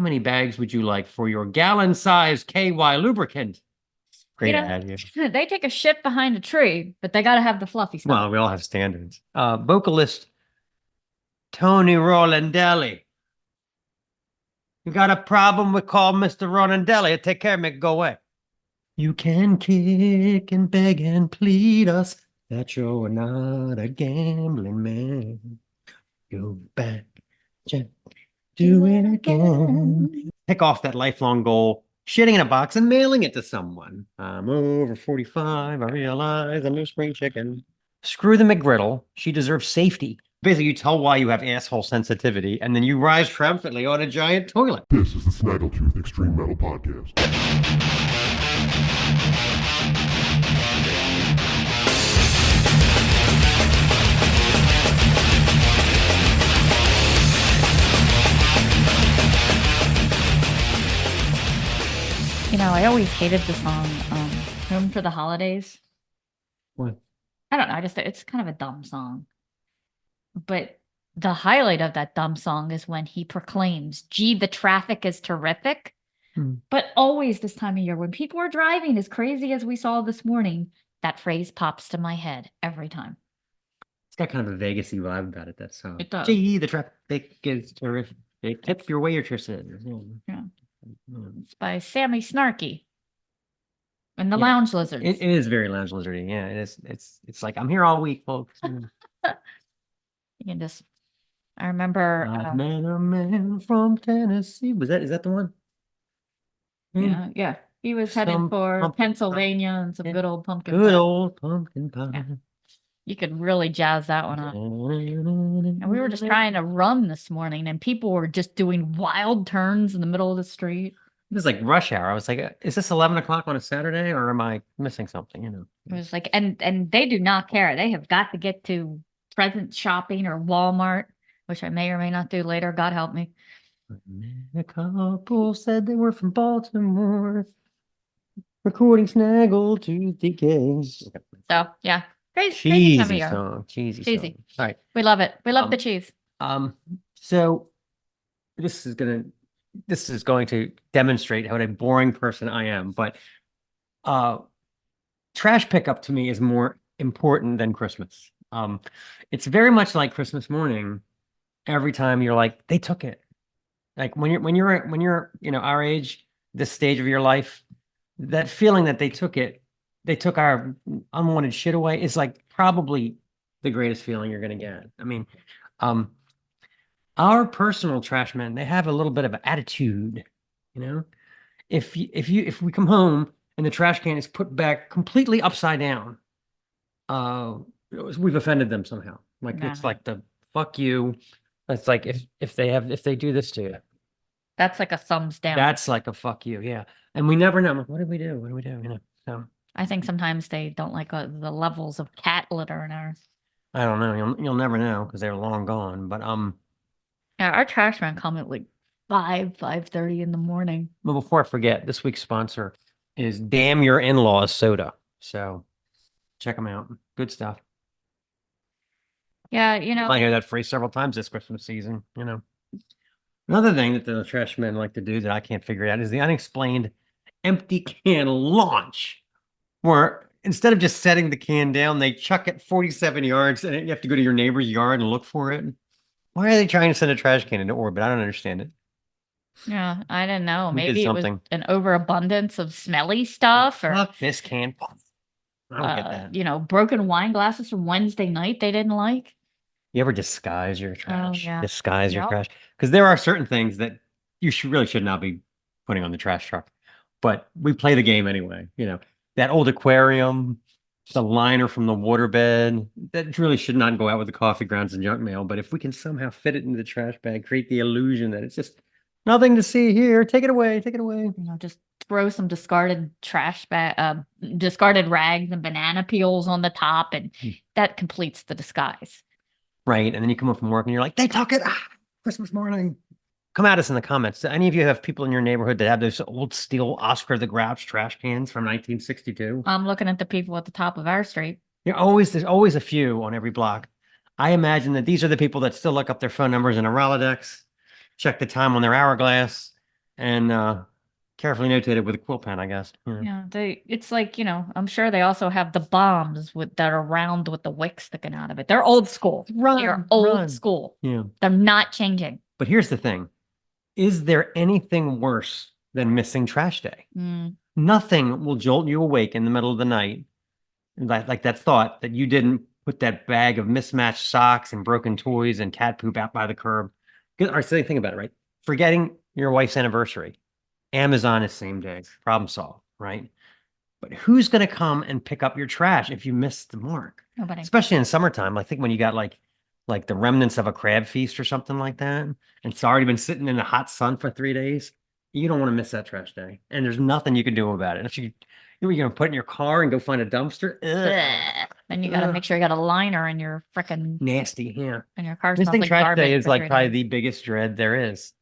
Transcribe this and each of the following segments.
many bags would you like for your gallon-sized KY lubricant? Great ad here. They take a shit behind a tree, but they got to have the fluffy stuff. Well, we all have standards. Vocalist Tony Rolandelli. You got a problem with call Mr. Rolandelli. Take care, make it go away. You can kick and beg and plead us that you're not a gambling man. Go back, Jack, do it again. Pick off that lifelong goal, shitting in a box and mailing it to someone. I'm over 45. I realize I'm no spring chicken. Screw the McGriddle. She deserves safety. Basically, you tell why you have asshole sensitivity, and then you rise triumphantly on a giant toilet. This is the Snaggletooth Extreme Metal Podcast. I always hated the song Home for the Holidays. What? I don't know. It's kind of a dumb song. But the highlight of that dumb song is when he proclaims, gee, the traffic is terrific. But always this time of year, when people are driving as crazy as we saw this morning, that phrase pops to my head every time. It's got kind of a Vegas-y vibe about it, that song. It does. Gee, the traffic is terrific. Tip your waitresses. Yeah. It's by Sammy Snarky and the Lounge Lizards. It is very Lounge Lizardy. Yeah, it is. It's like, I'm here all week, folks. You can just, I remember. I met a man from Tennessee. Is that the one? Yeah. He was headed for Pennsylvania and some good old pumpkin pie. Good old pumpkin pie. Yeah. You could really jazz that one up. And we were just trying to run this morning, and people were just doing wild turns in the middle of the street. It was like rush hour. I was like, is this 11 o'clock on a Saturday, or am I missing something? It was like, and they do not care. They have got to get to present shopping or Walmart, which I may or may not do later. God help me. A couple said they were from Baltimore, recording Snaggletooth Decay. So yeah, crazy cheesy song. Cheesy song. All right, we love it. We love the cheese. So this is going to demonstrate what a boring person I am. But trash pickup to me is more important than Christmas. It's very much like Christmas morning. Every time you're like, they took it. Like when you're our age, this stage of your life, that feeling that they took our unwanted shit away is like probably the greatest feeling you're gonna get. I mean, our personal trash men, they have a little bit of an attitude, If we come home and the trash can is put back completely upside down, we've offended them somehow. It's like the fuck you. It's like if they do this to you, that's like a thumbs down. That's like a fuck you, yeah. And we never know. What did we do? What do we do? So I think sometimes they don't like the levels of cat litter in ours. I don't know. You'll never know because they're long gone. But yeah, our trash men come at like 5:30 in the morning. Well, before I forget, this week's sponsor is Damn Your In-Laws Soda. So check them out. Good stuff. Yeah, I hear that phrase several times this Christmas season, Another thing that the trash men like to do that I can't figure out is the unexplained empty can launch, where instead of just setting the can down, they chuck it 47 yards and you have to go to your neighbor's yard and look for it. Why are they trying to send a trash can into orbit? I don't understand it. Yeah, I don't know. Maybe it was an overabundance of smelly stuff, or fuck this can. I don't get that. Broken wine glasses from Wednesday night they didn't like. You ever disguise your trash? Oh, yeah. Disguise your trash? Because there are certain things that you should not be putting on the trash truck. But we play the game anyway. That old aquarium, the liner from the waterbed, that really should not go out with the coffee grounds and junk mail. But if we can somehow fit it into the trash bag, create the illusion that it's just nothing to see here, take it away. Take it away. Just throw some discarded trash bag, discarded rags and banana peels on the top, and that completes the disguise. Right. And then you come up from work and you're like, they took it. Christmas morning. Come at us in the comments. Do any of you have people in your neighborhood that have those old steel Oscar the Grouch trash cans from 1962? I'm looking at the people at the top of our street. There's always a few on every block. I imagine that these are the people that still look up their phone numbers in a Rolodex, check the time on their hourglass, and carefully notated with a quill pen, I guess. Yeah, it's like, I'm sure they also have the bombs that are round with the wick sticking out of it. They're old school. They're old school. Yeah. They're not changing. But here's the thing. Is there anything worse than missing trash day? Nothing will jolt you awake in the middle of the night, like that thought that you didn't put that bag of mismatched socks and broken toys and cat poop out by the curb. Or think about it, right? Forgetting your wife's anniversary. Amazon is same day. Problem solved, right? But who's going to come and pick up your trash if you missed the mark? Nobody. Especially in summertime. I think when you got like the remnants of a crab feast or something like that, and it's already been sitting in the hot sun for 3 days, you don't want to miss that trash day. And there's nothing you can do about it. If you're going to put it in your car and go find a dumpster, then you got to make sure you got a liner in your freaking nasty. Yeah. And your car Missing smells like trash garbage day is for like 3 probably days. the biggest dread there is.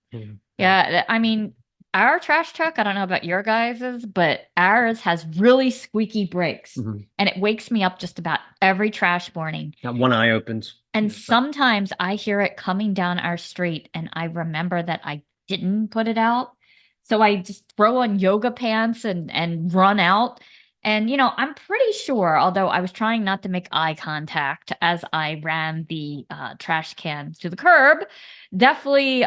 Yeah, I mean, our trash truck, I don't know about your guys's, but ours has really squeaky brakes. Mhm. And it wakes me up just about every trash morning. That one eye opens. And Yeah. sometimes I hear it coming down our street and I remember that I didn't put it out. So I just throw on yoga pants and run out. And, I'm pretty sure, although I was trying not to make eye contact as I ran the trash can to the curb, definitely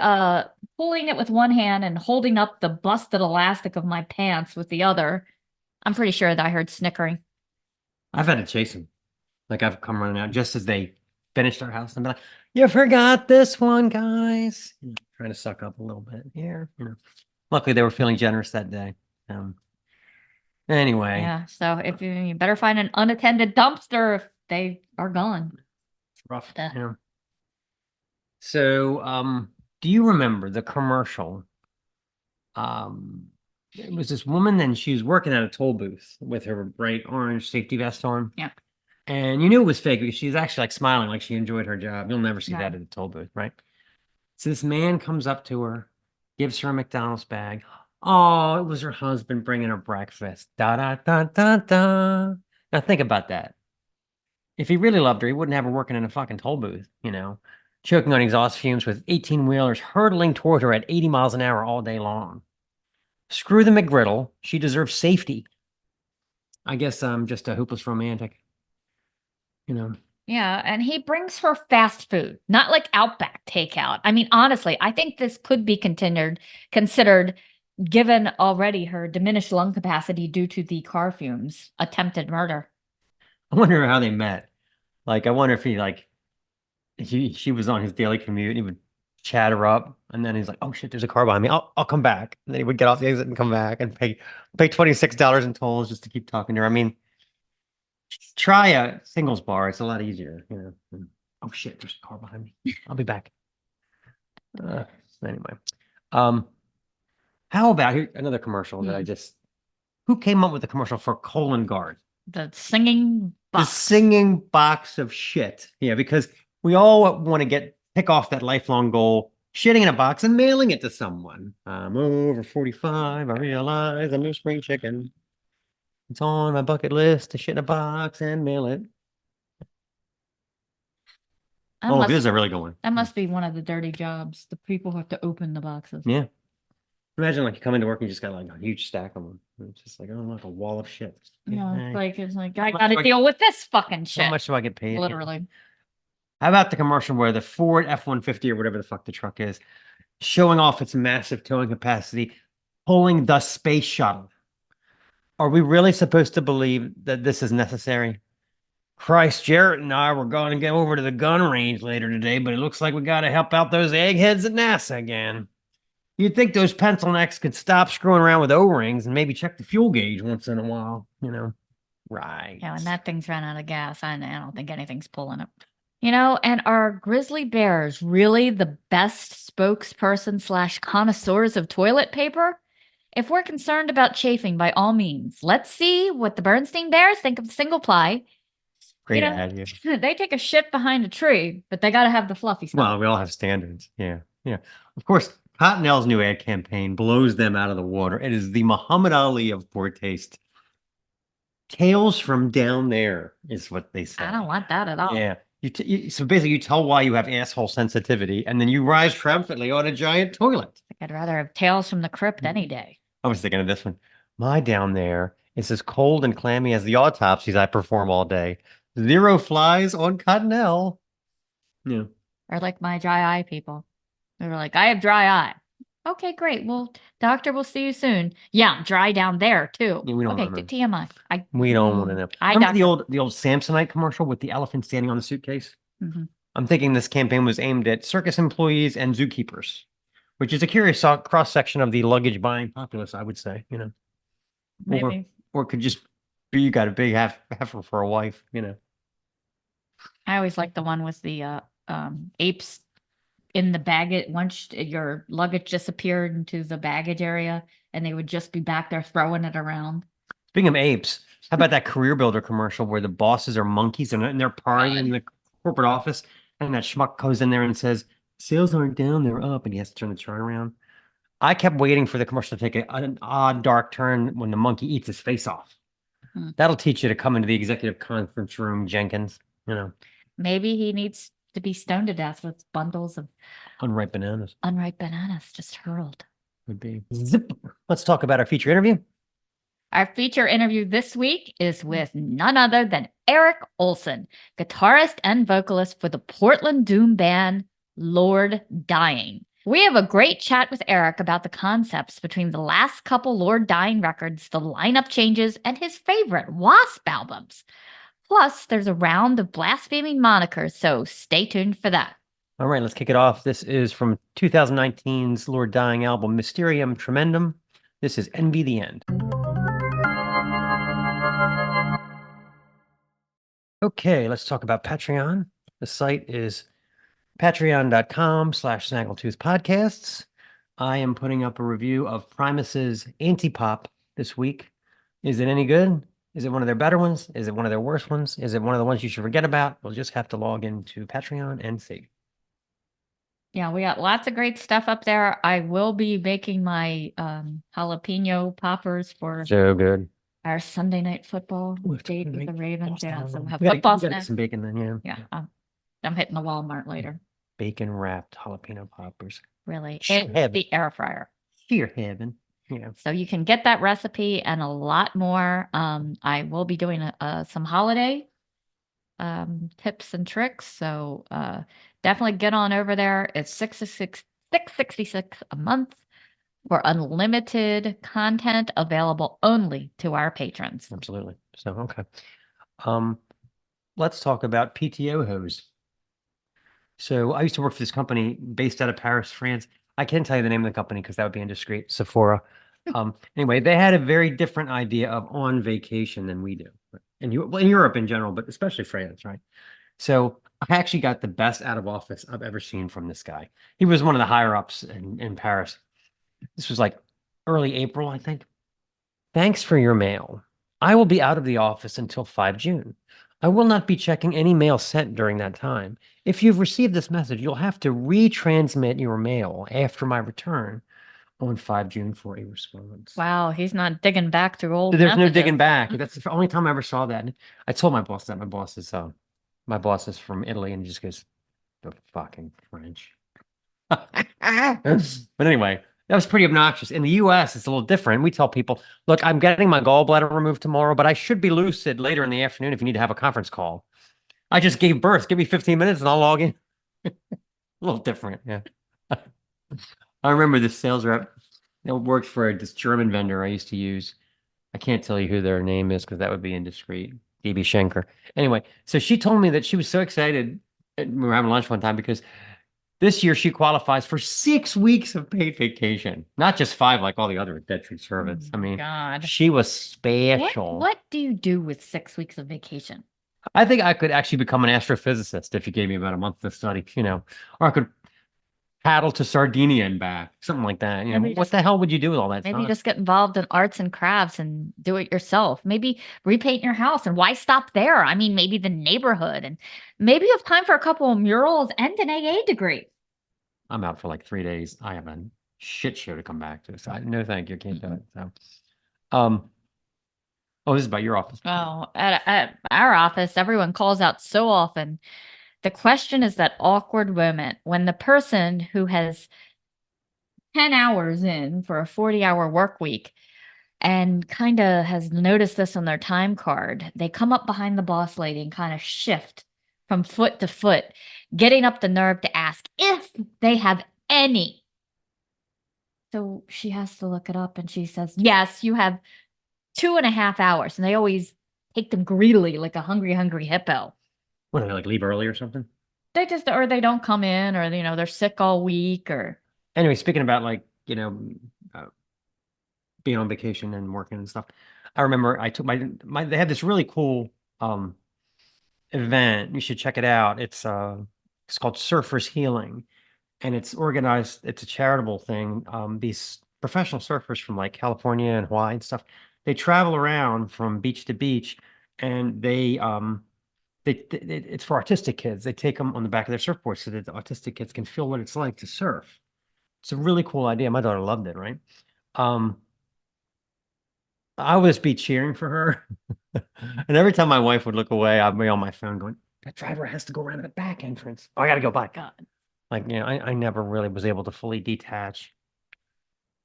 pulling it with one hand and holding up the busted elastic of my pants with the other. I'm pretty sure that I heard snickering. I've had to chase them. Like I've come running out just as they finished our house. And I'm like, you forgot this one, guys. Trying to suck up a little bit here. Luckily, they were feeling generous that day. Anyway. Yeah, so if you better find an unattended dumpster if they are gone. It's rough. Yeah. So, do you remember the commercial? It was this woman and she was working at a toll booth with her bright orange safety vest on. Yeah. And you knew it was fake because she's actually like smiling like she enjoyed her job. You'll never see Right. that at a toll booth, right? So this man comes up to her, gives her a McDonald's bag. Oh, it was her husband bringing her breakfast. Da da da da da. Now think about that. If he really loved her, he wouldn't have her working in a fucking toll booth, choking on exhaust fumes with 18-wheelers hurtling toward her at 80 miles an hour all day long. Screw the McGriddle. She deserves safety. I guess I'm just a hopeless romantic. Yeah, and he brings her fast food, not like Outback takeout. I mean, honestly, I think this could be considered, given already her diminished lung capacity due to the car fumes, attempted murder. I wonder how they met. Like, I wonder if she was on his daily commute and he would chat her up, and then he's like, "Oh shit, there's a car behind me. I'll come back." And then he would get off the exit and come back and pay $26 in tolls just to keep talking to her. I mean, try a singles bar. It's a lot easier, Oh shit, there's a car behind me. I'll be back. Anyway, how about here another commercial that I just who came up with the commercial for Colon Guard? The singing box. The singing box of shit. Yeah, because we all want to pick off that lifelong goal, shitting in a box and mailing it to someone. I'm over 45. I realize I'm no spring chicken. It's on my bucket list to shit in a box and mail it. This is a really good one. That must be one of the dirty jobs. The people who have to open the boxes. Yeah. Imagine like you come into work and you just got like a huge stack of them. It's just like, like a wall of shit. Yeah, it's like I got to deal with this fucking shit. How much do I get paid? Literally. How about the commercial where the Ford F-150 or whatever the fuck the truck is, showing off its massive towing capacity, pulling the space shuttle? Are we really supposed to believe that this is necessary? Christ, Jarrett and I were going to get over to the gun range later today, but it looks like we got to help out those eggheads at NASA again. You'd think those pencil necks could stop screwing around with O-rings and maybe check the fuel gauge once in a while, Right. Yeah, when that thing's run out of gas, I don't think anything's pulling it. And are grizzly bears really the best spokesperson / connoisseurs of toilet paper? If we're concerned about chafing, by all means, let's see what the Bernstein Bears think of the single ply. Great ad. Yeah. They take a shit behind a tree, but they got to have the fluffy stuff. Well, we all have standards. Yeah. Yeah. Of course, Cottonelle's new ad campaign blows them out of the water. It is the Muhammad Ali of poor taste. Tales from down there is what they say. I don't want that at all. Yeah. So basically, you tell why you have asshole sensitivity, and then you rise triumphantly on a giant toilet. I'd rather have Tales from the Crypt any day. I was thinking of this one. My down there is as cold and clammy as the autopsies I perform all day. 0 flies on Cottonelle. Yeah. Or like my dry eye people. They were like, I have dry eye. Okay, great. Well, doctor, we'll see you soon. Yeah, dry down there too. Yeah, we don't Okay, wanna know. TMI. We don't want to know. I Remember doctor. the old Samsonite commercial with the elephant standing on the suitcase? Mhm. I'm thinking this campaign was aimed at circus employees and zookeepers, which is a curious cross section of the luggage buying populace, I would say, you know. Maybe. Or it could just be you got a big heifer for a wife, you know. I always like the one with the apes in the baggage. Once your luggage disappeared into the baggage area, and they would just be back there throwing it around. Speaking of apes, how about that Career Builder commercial where the bosses are monkeys and they're partying in the corporate office, and that schmuck goes in there and says, "Sales aren't down, they're up," and he has to turn the chart around. I kept waiting for the commercial to take an odd, dark turn when the monkey eats his face off. That'll teach you to come into the executive conference room, Jenkins. You know, Maybe he needs to be stoned to death with bundles of unripe bananas unripe bananas just hurled. would be. Zip. Let's talk about our feature interview. Our feature interview this week is with none other than Erik Olsen, guitarist and vocalist for the Portland doom band Lord Dying. We have a great chat with Erik about the concepts between the last couple Lord Dying records, the lineup changes, and his favorite W.A.S.P albums. Plus, there's a round of blaspheming monikers, so stay tuned for that. All right, let's kick it off. This is from 2019's Lord Dying album, Mysterium Tremendum. This is Envy the End. Okay, let's talk about Patreon. The site is patreon.com/Snaggletooth Podcasts. I am putting up a review of Primus's Antipop this week. Is it any good? Is it one of their better ones? Is it one of their worst ones? Is it one of the ones you should forget about? We'll just have to log into Patreon and see. Yeah, we got lots of great stuff up there. I will be making my jalapeno poppers for So good. our Sunday night football Ooh, it's date with great. the Ravens. Yeah, so we'll have We gotta football get snacks. some bacon then, yeah. Yeah, I'm hitting the Walmart later. Bacon wrapped jalapeno poppers. Really, Sheer in heaven. the air fryer. Sheer heaven. Yeah. So you can get that recipe and a lot more. I will be doing some holiday tips and tricks. So definitely get on over there. It's $666 a month for unlimited content available only to our patrons. Absolutely. So okay. Let's talk about PTO hose. So I used to work for this company based out of Paris, France. I can't tell you the name of the company because that would be indiscreet. Sephora. Anyway, they had a very different idea of on vacation than we do. And in Europe in general, but especially France, right? So I actually got the best out of office I've ever seen from this guy. He was one of the higher ups in Paris. This was like early April, I think. Thanks for your mail. I will be out of the office until 5 June. I will not be checking any mail sent during that time. If you've received this message, you'll have to retransmit your mail after my return on 5 June for a response. Wow, he's not digging back through old There's no messages. digging back. That's the only time I ever saw that. And I told my boss that. My boss is from Italy, and he just goes, "The fucking French." But anyway, that was pretty obnoxious. In the US, it's a little different. We tell people, look, I'm getting my gallbladder removed tomorrow, but I should be lucid later in the afternoon if you need to have a conference call. I just gave birth. Give me 15 minutes and I'll log in. A little different, yeah. I remember this sales rep that worked for this German vendor I used to use. I can't tell you who their name is because that would be indiscreet. DB Schenker. Anyway, so she told me that she was so excited. We were having lunch one time because this year she qualifies for 6 weeks of paid vacation, not just 5 like all the other veteran servants. I mean, God. she was special. What do you do with 6 weeks of vacation? I think I could actually become an astrophysicist if you gave me about a month to study, or I could paddle to Sardinia and back, something like that. Maybe What the hell would you do with all that Maybe stuff? just get involved in arts and crafts and do it yourself. Maybe repaint your house. And why stop there? I mean, maybe the neighborhood. And maybe you have time for a couple of murals and an AA degree. I'm out for like 3 days. I have a shit show to come back to. So no, thank you. Can't do it. So, oh, this is about your office. Oh, at our office, everyone calls out so often. The question is that awkward moment when the person who has 10 hours in for a 40-hour work week and kind of has noticed this on their time card. They come up behind the boss lady and kind of shift from foot to foot, getting up the nerve to ask if they have any. So she has to look it up and she says, yes, you have 2.5 hours. And they always take them greedily like a hungry, hungry hippo. What, do they like leave early or something? They just, or they don't come in, or, they're sick all week, or. Anyway, speaking about like, being on vacation and working and stuff, I remember I took they had this really cool event. You should check it out. It's called Surfers Healing, and it's organized. It's a charitable thing. These professional surfers from like California and Hawaii and stuff, they travel around from beach to beach, and it's for autistic kids. They take them on the back of their surfboards so that the autistic kids can feel what it's like to surf. It's a really cool idea. My daughter loved it, right? I would just be cheering for her. And every time my wife would look away, I'd be on my phone going, that driver has to go around the back entrance. Oh, I got to go by. God. Like, I never really was able to fully detach.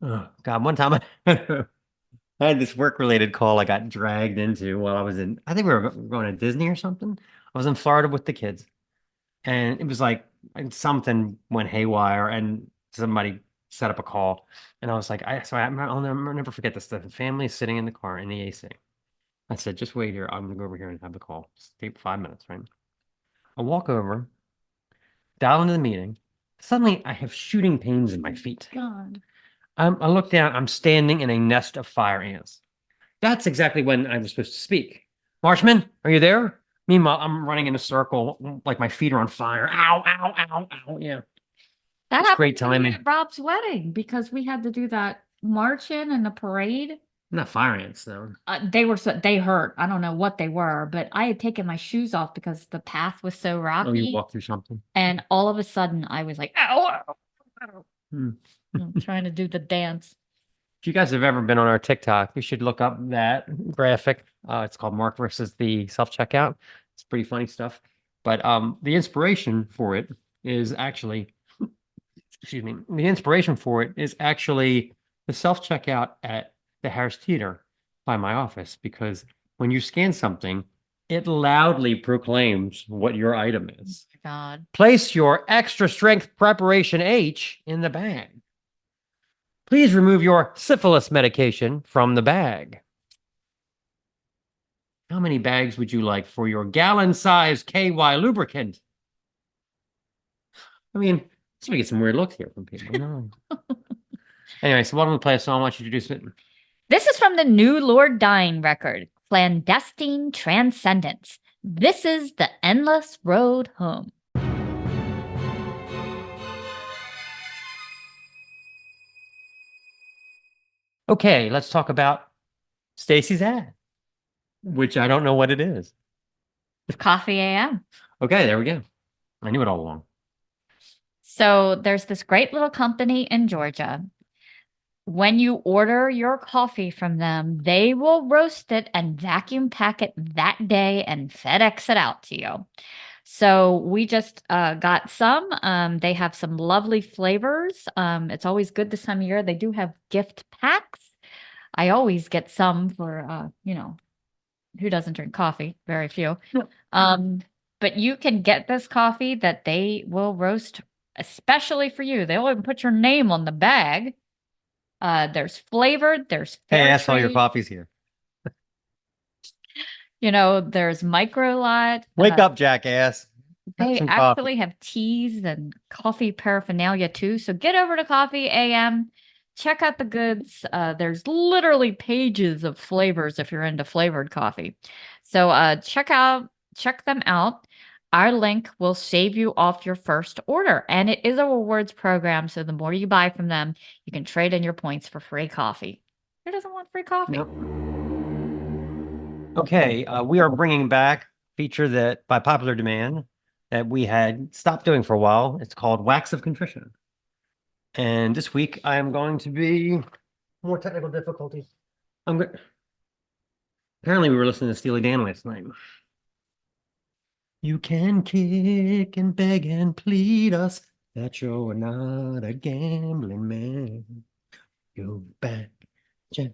Oh, God. One time I had this work-related call I got dragged into while I think we were going to Disney or something. I was in Florida with the kids. And it was like something went haywire and somebody set up a call. And I was like, I'll never forget this. The family is sitting in the car in the AC. I said, just wait here. I'm going to go over here and have the call. Just take 5 minutes, right? I walk over, dial into the meeting. Suddenly, I have shooting pains in my feet. God. I look down. I'm standing in a nest of fire ants. That's exactly when I was supposed to speak. Marshman, are you there? Meanwhile, I'm running in a circle, like my feet are on fire. Ow, ow, ow, ow. Yeah. That It's happened great to me timing. at Rob's wedding because we had to do that march in and the parade. Not fire ants, though. They hurt. I don't know what they were, but I had taken my shoes off because the path was so rocky. Oh, you walked through something. And all of a sudden I was like, ow, ow, ow. Hmm. I'm trying to do the dance. If you guys have ever been on our TikTok, you should look up that graphic. It's called Mark versus the self-checkout. It's pretty funny stuff. But the inspiration for it is actually, excuse me, the inspiration for it is actually the self-checkout at the Harris Theater by my office, because when you scan something, it loudly proclaims what your item is. Oh my God. Place your extra strength preparation H in the bag. Please remove your syphilis medication from the bag. How many bags would you like for your gallon-sized KY lubricant? I mean, it's gonna get some weird looks here from people. No. Anyway, so why don't we play a song? Why don't you introduce it? This is from the new Lord Dying record, Clandestine Transcendence. This is The Endless Road Home. Okay, let's talk about Stacey's ad, which I don't know what it is. Coffee AM. Okay, there we go. I knew it all along. So there's this great little company in Georgia. When you order your coffee from them, they will roast it and vacuum pack it that day and FedEx it out to you. So we just got some. They have some lovely flavors. It's always good this time of year. They do have gift packs. I always get some for, who doesn't drink coffee? Very few. But you can get this coffee that they will roast especially for you. They'll even put your name on the bag. There's flavored, there's Hey, fair I saw your trade. coffee's here. There's micro lot. Wake up, jackass. They Some actually have teas and coffee paraphernalia too. So get over to Coffee AM, check out the goods. There's literally pages of flavors if you're into flavored coffee. So check them out. Our link will save you off your first order. And it is a rewards program. So the more you buy from them, you can trade in your points for free coffee. Who doesn't want free coffee? Nope. Okay, we are bringing back a feature that, by popular demand, that we had stopped doing for a while. It's called Wax of Contrition. And this week I am going to be more technical difficulties. Apparently we were listening to Steely Dan last night. You can kick and beg and plead us that you're not a gambling man. Go back, Jack,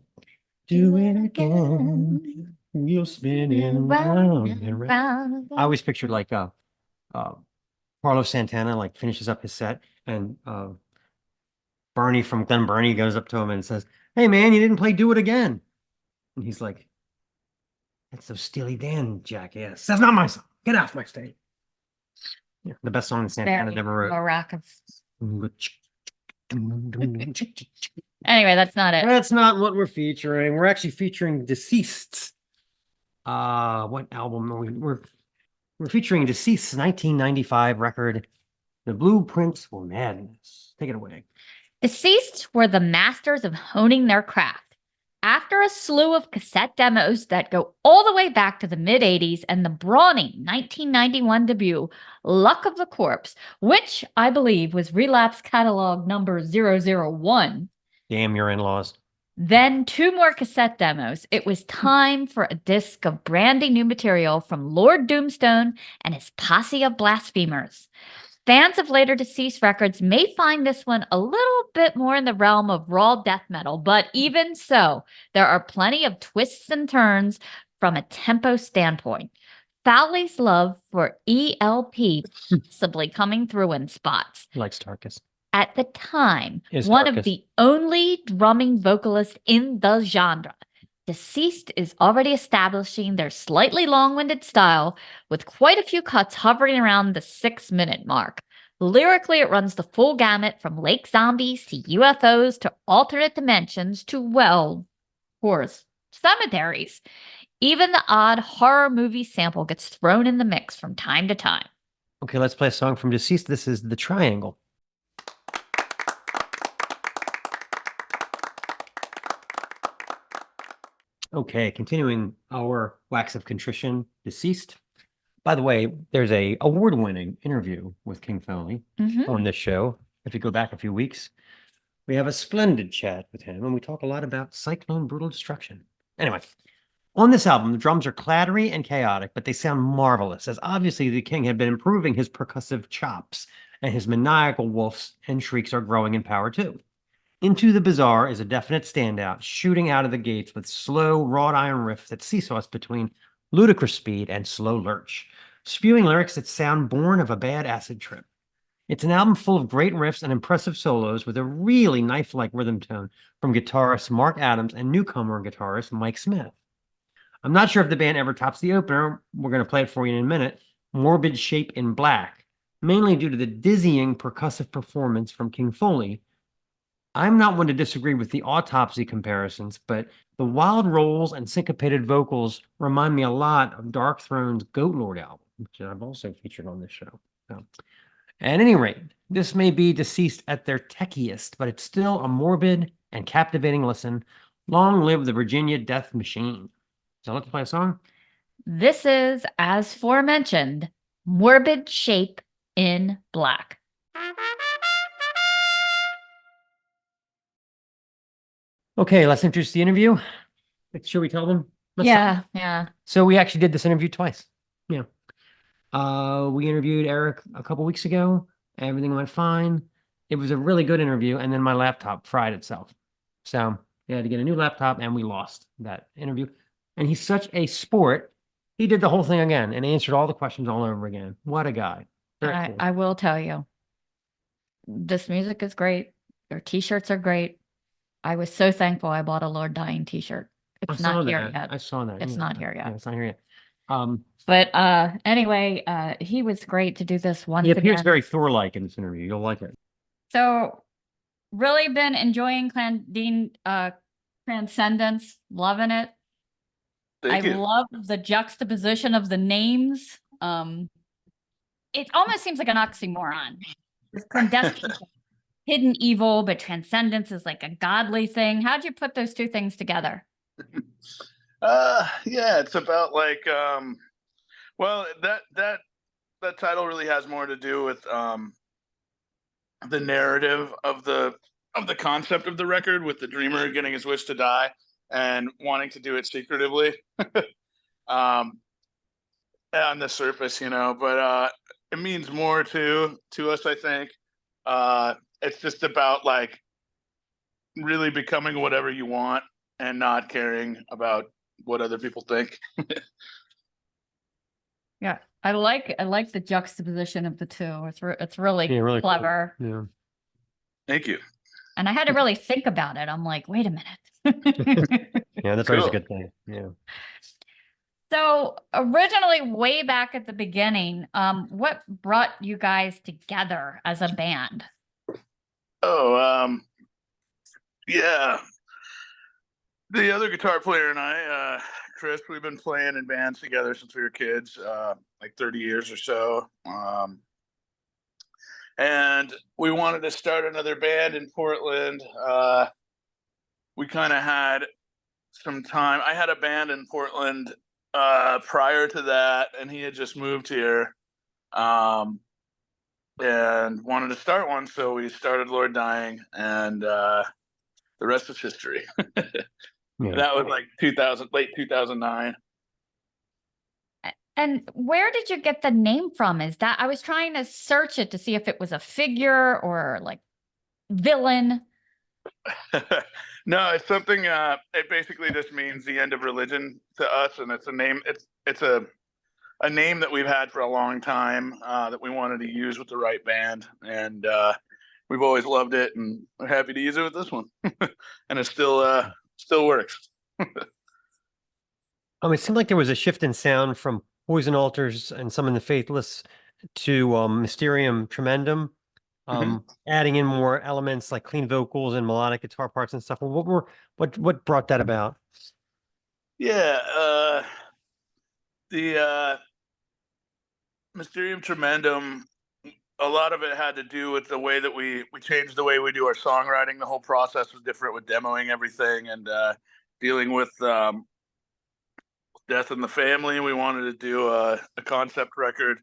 do it again. We'll spin it round and round. I always pictured like Carlos Santana like finishes up his set and Bernie from Glen Burnie goes up to him and says, "Hey man, you didn't play Do It Again." And he's like, "That's so Steely Dan, jackass. That's not my song. Get off my stage." Yeah, the best song that Santana Very ever wrote. miraculous. That's Anyway, that's not it. not what we're featuring. We're actually featuring Deceased's. What album are we're featuring Deceased's 1995 record, The Blueprints for Madness. Take it away. Deceased were the masters of honing their craft. After a slew of cassette demos that go all the way back to the mid-'80s and the brawny 1991 debut, Luck of the Corpse, which I believe was Relapse catalog number 001. Damn your in-laws. Then 2 more cassette demos. It was time for a disc of brandy new material from Lord Doomstone and his posse of blasphemers. Fans of later Deceased records may find this one a little bit more in the realm of raw death metal, but even so, there are plenty of twists and turns from a tempo standpoint. Fowley's love for ELP possibly coming through in spots. He likes Tarkus. At the time, Is one Tarkus. of the only drumming vocalists in the genre. Deceased is already establishing their slightly long-winded style with quite a few cuts hovering around the 6-minute mark. Lyrically, it runs the full gamut from lake zombies to UFOs to alternate dimensions to, well, of course, cemeteries. Even the odd horror movie sample gets thrown in the mix from time to time. Okay, let's play a song from Deceased. This is The Triangle. Okay, continuing our Wax of Contrition, Deceased. By the way, there's a award-winning interview with King Foley on this show. If you go back a few weeks, we have a splendid chat with him, and we talk a lot about Cyclone Brutal Destruction. Anyway, on this album, the drums are clattery and chaotic, but they sound marvelous, as obviously the King had been improving his percussive chops, and his maniacal wolfs and shrieks are growing in power too. Into the Bizarre is a definite standout, shooting out of the gates with slow, wrought iron riffs that seesaws between ludicrous speed and slow lurch, spewing lyrics that sound born of a bad acid trip. It's an album full of great riffs and impressive solos with a really knife-like rhythm tone from guitarist Mark Adams and newcomer guitarist Mike Smith. I'm not sure if the band ever tops the opener. We're going to play it for you in a minute. Morbid Shape in Black, mainly due to the dizzying percussive performance from King Foley. I'm not one to disagree with the Autopsy comparisons, but the wild rolls and syncopated vocals remind me a lot of Dark Throne's Goat Lord album, which I've also featured on this show. So, at any rate, this may be Deceased at their techiest, but it's still a morbid and captivating listen. Long live the Virginia Death Machine. So let's play a song. This is, as forementioned, Morbid Shape in Black. Okay, let's introduce the interview. Should we tell them? Yeah. So we actually did this interview twice. Yeah. We interviewed Erik a couple weeks ago. Everything went fine. It was a really good interview, and then my laptop fried itself. So we had to get a new laptop, and we lost that interview. And he's such a sport. He did the whole thing again and answered all the questions all over again. What a guy. Very cool. I will tell you, this music is great. Their t-shirts are great. I was so thankful I bought a Lord Dying t-shirt. It's not here yet. I saw that. It's not here yet. Yeah, it's not here yet. But anyway, he was great to do this once He appears again. very Thor-like in this interview. You'll like it. So really been enjoying Clandestine Transcendence, loving it. Thank you. Love the juxtaposition of the names. It almost seems like an oxymoron. It's clandestine, hidden evil, but transcendence is like a godly thing. How'd you put those two things together? Yeah, it's about like well, that title really has more to do with the narrative of the concept of the record, with the dreamer getting his wish to die and wanting to do it secretively. On the surface, but it means more to us, I think. It's just about like really becoming whatever you want and not caring about what other people think. Yeah, I like the juxtaposition of the two. It's really Yeah, really cool. clever. Yeah. Thank you. And I had to really think about it. I'm like, wait a minute. Yeah, that's always a Cool. good thing. Yeah. So originally, way back at the beginning, what brought you guys together as a band? Oh, yeah. The other guitar player and I, Chris, we've been playing in bands together since we were kids, like 30 years or so. And we wanted to start another band in Portland. We kind of had some time. I had a band in Portland prior to that, and he had just moved here and wanted to start one. So we started Lord Dying, and the rest is history. Yeah. That was like late 2009. And where did you get the name from? Is that I was trying to search it to see if it was a figure or like villain. No, it's something. It basically just means the end of religion to us, and it's a name. It's a name that we've had for a long time that we wanted to use with the right band, and we've always loved it, and we're happy to use it with this one. And it still works. It seemed like there was a shift in sound from Poison Altars and Some in the Faithless to Mysterium Tremendum, adding in more elements like clean vocals and melodic guitar parts and stuff. What brought that about? Yeah, the Mysterium Tremendum, a lot of it had to do with the way that we changed the way we do our songwriting. The whole process was different with demoing everything and dealing with death in the family. We wanted to do a concept record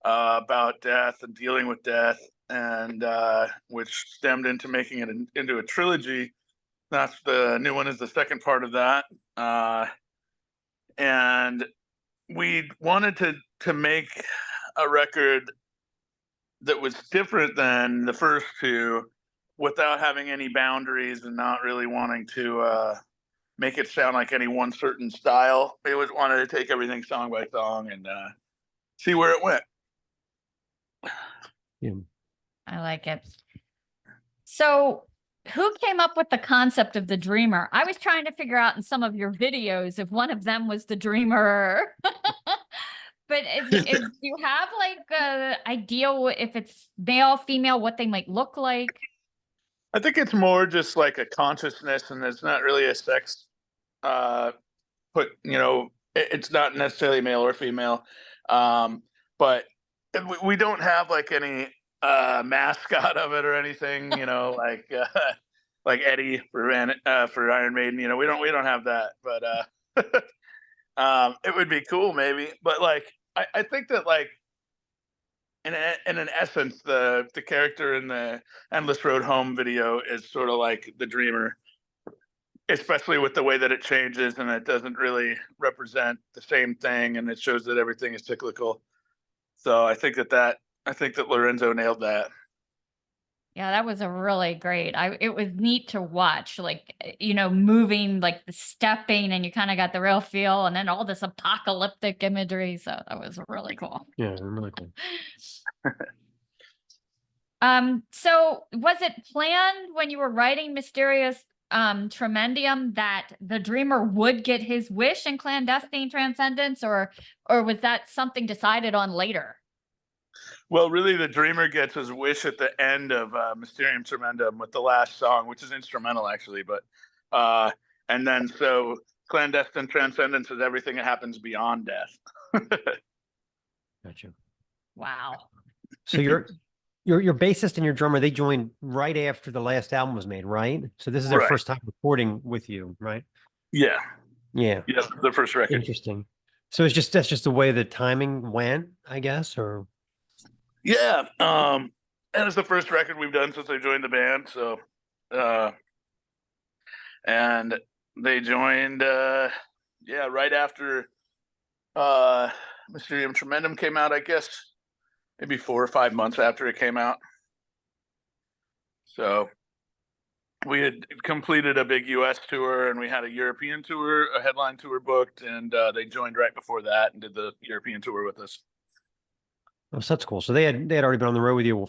about death and dealing with death, and which stemmed into making it into a trilogy. That's the new one, is the second part of that. And we wanted to make a record that was different than the first two without having any boundaries and not really wanting to make it sound like any one certain style. We always wanted to take everything song by song and see where it went. Yeah. I like it. So who came up with the concept of the dreamer? I was trying to figure out in some of your videos if one of them was the dreamer. But if you have like an idea if it's male, female, what they might look like? I think it's more just like a consciousness, and it's not really a sex it's not necessarily male or female. But we don't have like any mascot of it or anything, like Eddie for Iron Maiden. We don't have that, but it would be cool maybe. But like I think that like in an essence, the character in the Endless Road Home video is sort of like the dreamer, especially with the way that it changes and it doesn't really represent the same thing, and it shows that everything is cyclical. So I think that Lorenzo nailed that. Yeah, that was a really great. It was neat to watch, like, moving, like the stepping, and you kind of got the real feel, and then all this apocalyptic imagery. So that was really cool. Yeah, really cool. So was it planned when you were writing Mysterious Tremendum that the dreamer would get his wish in Clandestine Transcendence, or was that something decided on later? Well, really, the dreamer gets his wish at the end of Mysterium Tremendum with the last song, which is instrumental actually. But and then so Clandestine Transcendence is everything that happens beyond death. Gotcha. Wow. So your bassist and your drummer, they joined right after the last album was made, right? So this is their Right. first time recording with you, right? Yeah, Yeah. the first record. Interesting. So that's just the way the timing went, I guess, or Yeah, and it's the first record we've done since I joined the band. So, and they joined, right after Mysterium Tremendum came out. I guess maybe 4 or 5 months after it came out. So we had completed a big US tour, and we had a European tour, a headline tour booked, and they joined right before that and did the European tour with us. Oh, so that's cool. So they had already been on the road with you a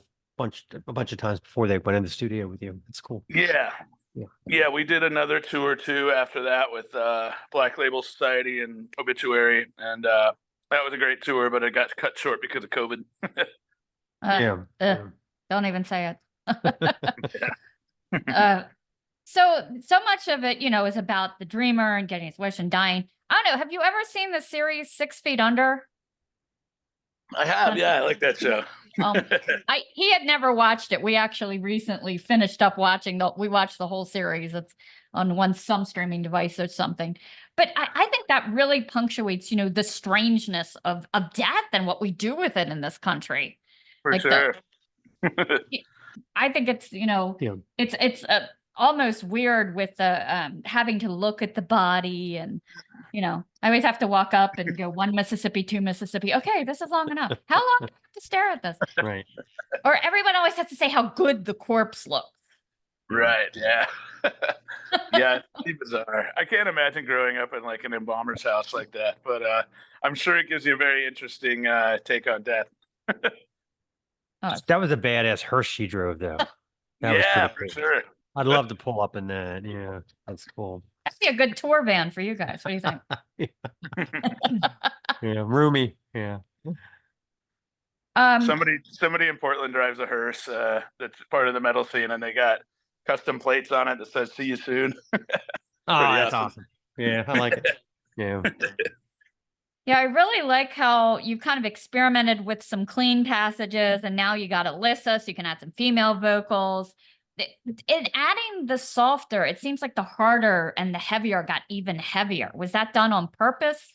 bunch of times before they went in the studio with you. That's cool. Yeah. Yeah. Yeah, we did another tour too after that with Black Label Society and Obituary, and that was a great tour, but it got cut short because of COVID. Yeah. Don't even say it. So much of it, is about the dreamer and getting his wish and dying. I don't know. Have you ever seen the series 6 Feet Under? I have, yeah, I like that show. He had never watched it. We actually recently finished up watching we watched the whole series. It's on some streaming device or something. But I think that really punctuates, the strangeness of death and what we do with it in this country. For Like sure. I think it's, it's almost weird with the having to look at the body and, I always have to walk up and go 1 Mississippi, 2 Mississippi. Okay, this is long enough. How long do I have to stare at this? Right. Or everyone always has to say how good the corpse looks. Right, yeah. Yeah, it's pretty bizarre. I can't imagine growing up in like an embalmer's house like that, but I'm sure it gives you a very interesting take on death. That was a badass hearse she drove, though. That was Yeah, pretty for cool. sure. I'd love to pull up in that. Yeah, that's cool. That'd be a good tour van for you guys. What do you think? Yeah, roomy. Yeah. Somebody in Portland drives a hearse that's part of the metal scene, and they got custom plates on it that says "See you soon." Oh, that's awesome. Yeah, I like it. Yeah. Yeah, I really like how you kind of experimented with some clean passages, and now you got Alyssa, so you can add some female vocals. In adding the softer, it seems like the harder and the heavier got even heavier. Was that done on purpose?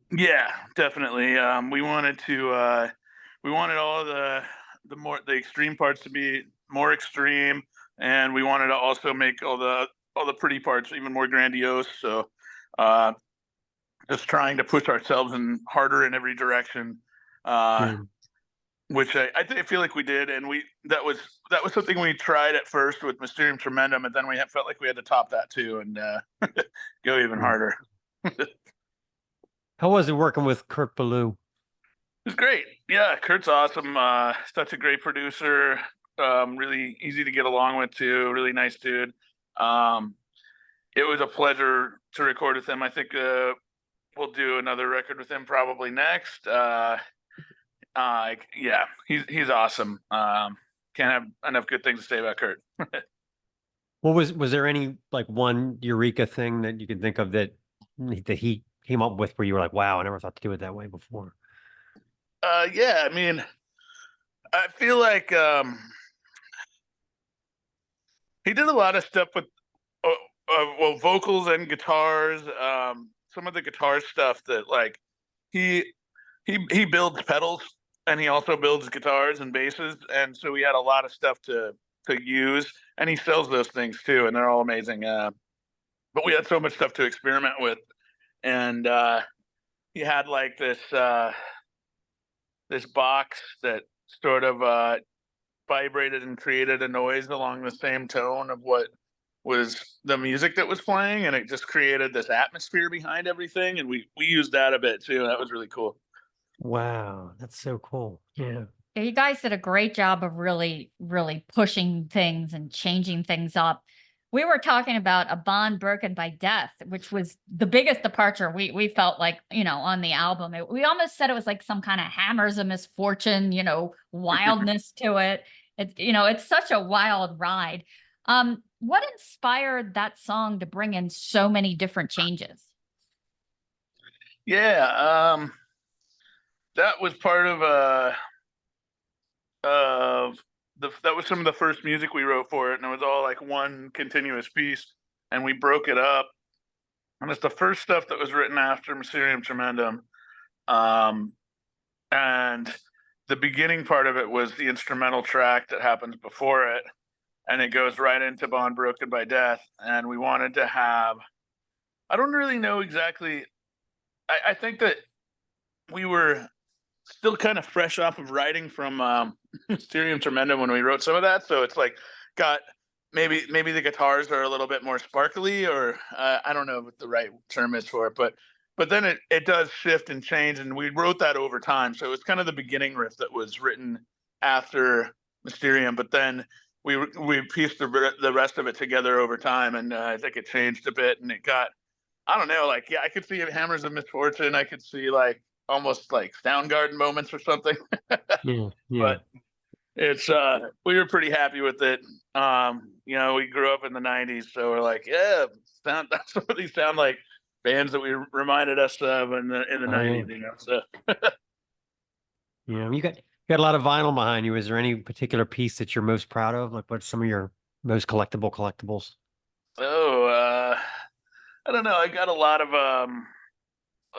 Yeah, definitely. We wanted all the extreme parts to be more extreme, and we wanted to also make all the pretty parts even more grandiose. So, just trying to push ourselves in harder in every direction, which I feel like we did, and that was something we tried at first with Mysterium Tremendum, and then we felt like we had to top that too and go even harder. How was it working with Kurt Ballou? It was great. Yeah, Kurt's awesome. Such a great producer. Really easy to get along with too. Really nice dude. It was a pleasure to record with him. I think we'll do another record with him probably next. Yeah, he's awesome. Can't have enough good things to say about Kurt. What was there any like one eureka thing that you can think of that he came up with where you were like, wow, I never thought to do it that way before? Yeah, I mean, I feel like he did a lot of stuff with vocals and guitars. Some of the guitar stuff that like he builds pedals, and he also builds guitars and basses, and so we had a lot of stuff to use, and he sells those things too, and they're all amazing. But we had so much stuff to experiment with, and he had like this box that sort of vibrated and created a noise along the same tone of what was the music that was playing, and it just created this atmosphere behind everything, and we used that a bit too. That was really cool. Wow, that's so cool. Yeah. Yeah, you guys did a great job of really, really pushing things and changing things up. We were talking about A Bond Broken by Death, which was the biggest departure we felt like, on the album. We almost said it was like some kind of Hammers of Misfortune, wildness to it. It's such a wild ride. What inspired that song to bring in so many different changes? Yeah, that was part of that was some of the first music we wrote for it, and it was all like one continuous piece, and we broke it up, and it's the first stuff that was written after Mysterium Tremendum, and the beginning part of it was the instrumental track that happens before it, and it goes right into Bond Broken by Death, and we wanted to have, I don't really know exactly, I think that we were still kind of fresh off of writing from Mysterium Tremendum when we wrote some of that, so it's like got maybe the guitars are a little bit more sparkly, or I don't know what the right term is for it, but then it does shift and change, and we wrote that over time. So it's kind of the beginning riff that was written after Mysterium, but then we pieced the rest of it together over time, and I think it changed a bit, and it got, I don't know, like, yeah, I could see Hammers of Misfortune, I could see like almost like Soundgarden moments or something. Yeah, yeah. But it's we were pretty happy with it. We grew up in the '90s, so we're like, yeah, that's what these sound like, bands that we reminded us of in the '90s. Yeah. So Yeah, you got a lot of vinyl behind you. Is there any particular piece that you're most proud of? Like, what's some of your most collectibles? I don't know. I got a lot of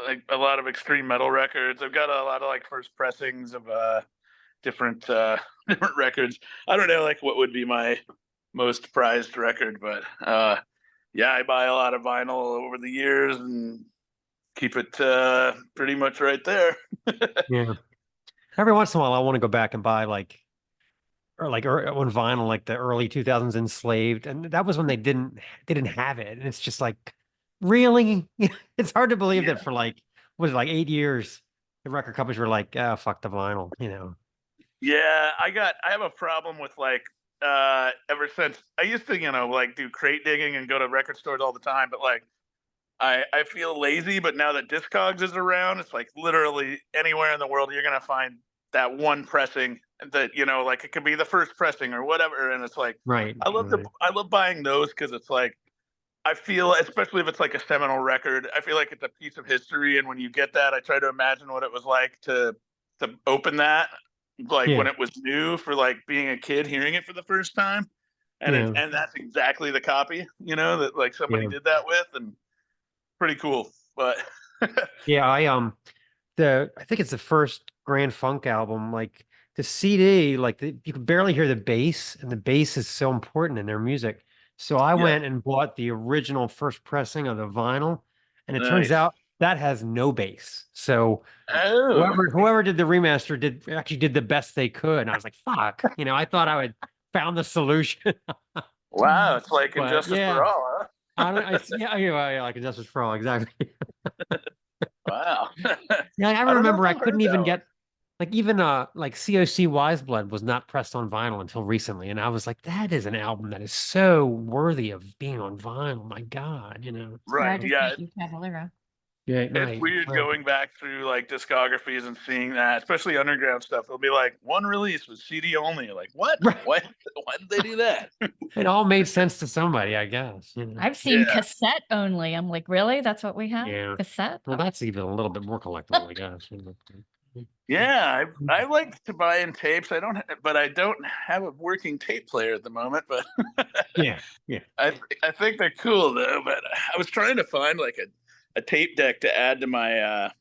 like a lot of extreme metal records. I've got a lot of like first pressings of different different records. I don't know like what would be my most prized record, but yeah, I buy a lot of vinyl over the years and keep it pretty much right there. Yeah. Every once in a while, I want to go back and buy like on vinyl, like the early 2000s Enslaved, and that was when they didn't have it, and it's just like, really, it's hard to believe that for like, was it like 8 years, the record companies were like, oh, fuck the vinyl, Yeah, I have a problem with like ever since I used to, like do crate digging and go to record stores all the time, but like I feel lazy, but now that Discogs is around, it's like literally anywhere in the world you're gonna find that one pressing that, like it could be the first pressing or whatever, and it's like, Right. I love buying those because it's like, I feel, especially if it's like a seminal record, I feel like it's a piece of history, and when you get that, I try to imagine what it was like to open that, like when it was new, for like being a kid hearing it for the first time, and and that's exactly the copy, that like somebody did that with, and pretty cool. But yeah, I think it's the first Grand Funk album, like the CD, like you could barely hear the bass, and the bass is so important in their music. So I went and bought the original first pressing of the vinyl, and it turns out that has no bass. So whoever did the remaster did the best they could. And I was like, fuck, I thought I would found the solution. Wow, it's like But, Injustice for All, huh? Like Injustice for All, exactly. Wow. Yeah, I remember I couldn't even get like COC Wise Blood was not pressed on vinyl until recently, and I was like, that is an album that is so worthy of being on vinyl. My God, Right? Yeah. Yeah, It's weird going back through like discographies and seeing that, especially underground stuff. They'll be like, one release was CD only. Like, what? Right. Why did they do that? It all made sense to somebody, I guess. I've seen cassette only. I'm like, really? That's what we have? Yeah. Cassette? Well, that's even a little bit more collectible, I guess. Yeah, I like to buy in tapes. I don't have a working tape player at the moment. But yeah. I think they're cool though. But I was trying to find like a tape deck to add to my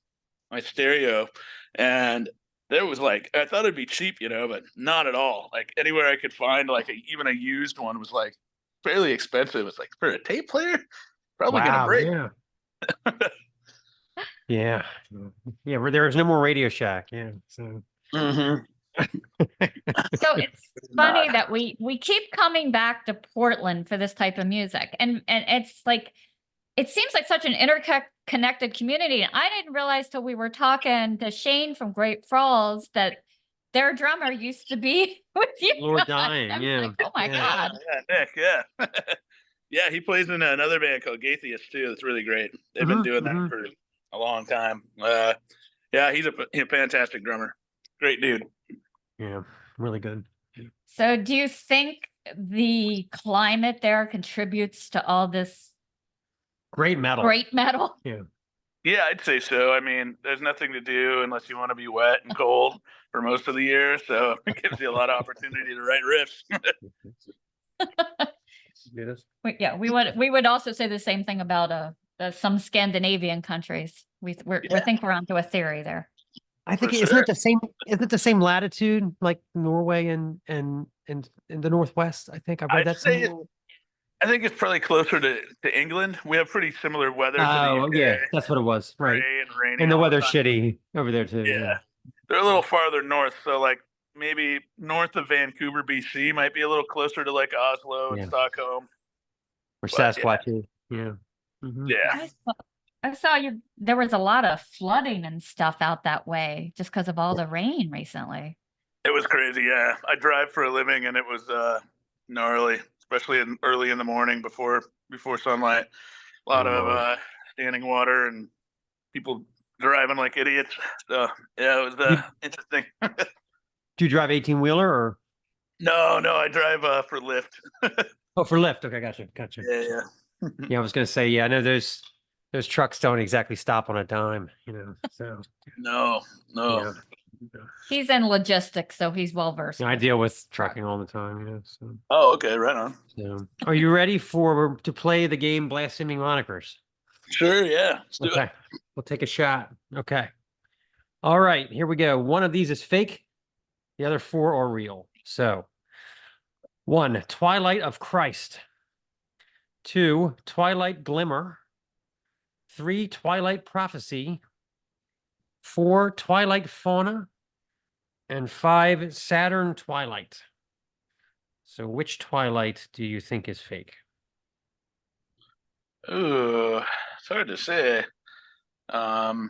my stereo, and there was like, I thought it'd be cheap, but not at all. Like anywhere I could find like even a used one was like fairly expensive. It's like, for a tape player, probably gonna break. Yeah. Where there was no more Radio Shack. Yeah. So. So it's funny that we keep coming back to Portland for this type of music, and it's like, it seems like such an interconnected community. And I didn't realize till we were talking to Shane from Great Falls that their drummer used to be with you. Lord Dying, like, oh my God. Yeah, Nick, yeah, he plays in another band called Gatheist too. That's really great. They've been doing that for a long time. Yeah, he's a fantastic drummer. Great dude. Yeah, really good. So do you think the climate there contributes to all this great metal? Yeah, I'd say so. I mean, there's nothing to do unless you want to be wet and cold for most of the year, so it gives you a lot of opportunity to write riffs. We would also say the same thing about some Scandinavian countries. We think we're onto a theory there. I think isn't it the same latitude like Norway and the Northwest? I think I read that. I think it's probably closer to England. We have pretty similar weather. Oh, yeah, that's what it was. Right. And rainy. And the weather's shitty over there too. Yeah. They're a little farther north. So like maybe north of Vancouver, BC, might be a little closer to like Oslo and Yeah. Stockholm. Or But, yeah. Sasquatch. Yeah. Mhm. Yeah, I saw you. There was a lot of flooding and stuff out that way just because of all the rain recently. it was crazy. Yeah, I drive for a living, and it was gnarly, especially early in the morning before sunlight. A lot of standing water and people driving like idiots. So yeah, it was interesting. Do you drive 18-wheeler or? No, I drive for Lyft. Oh, for Lyft. Okay, gotcha. Yeah. Yeah, I was gonna say, yeah, I know those trucks don't exactly stop on a dime, so No. yeah. He's in logistics, so he's well versed. I deal with trucking all the time, so. Oh, okay, right on. So, are you ready to play the game Blaspheming Monikers? Sure, yeah. Let's do it. Okay, we'll take a shot. Okay. All right, here we go. One of these is fake. The other 4 are real. So, 1, Twilight of Christ. 2, Twilight Glimmer. 3, Twilight Prophecy. 4, Twilight Fauna. And 5, Saturn Twilight. So which Twilight do you think is fake? Ooh, it's hard to say. Twilight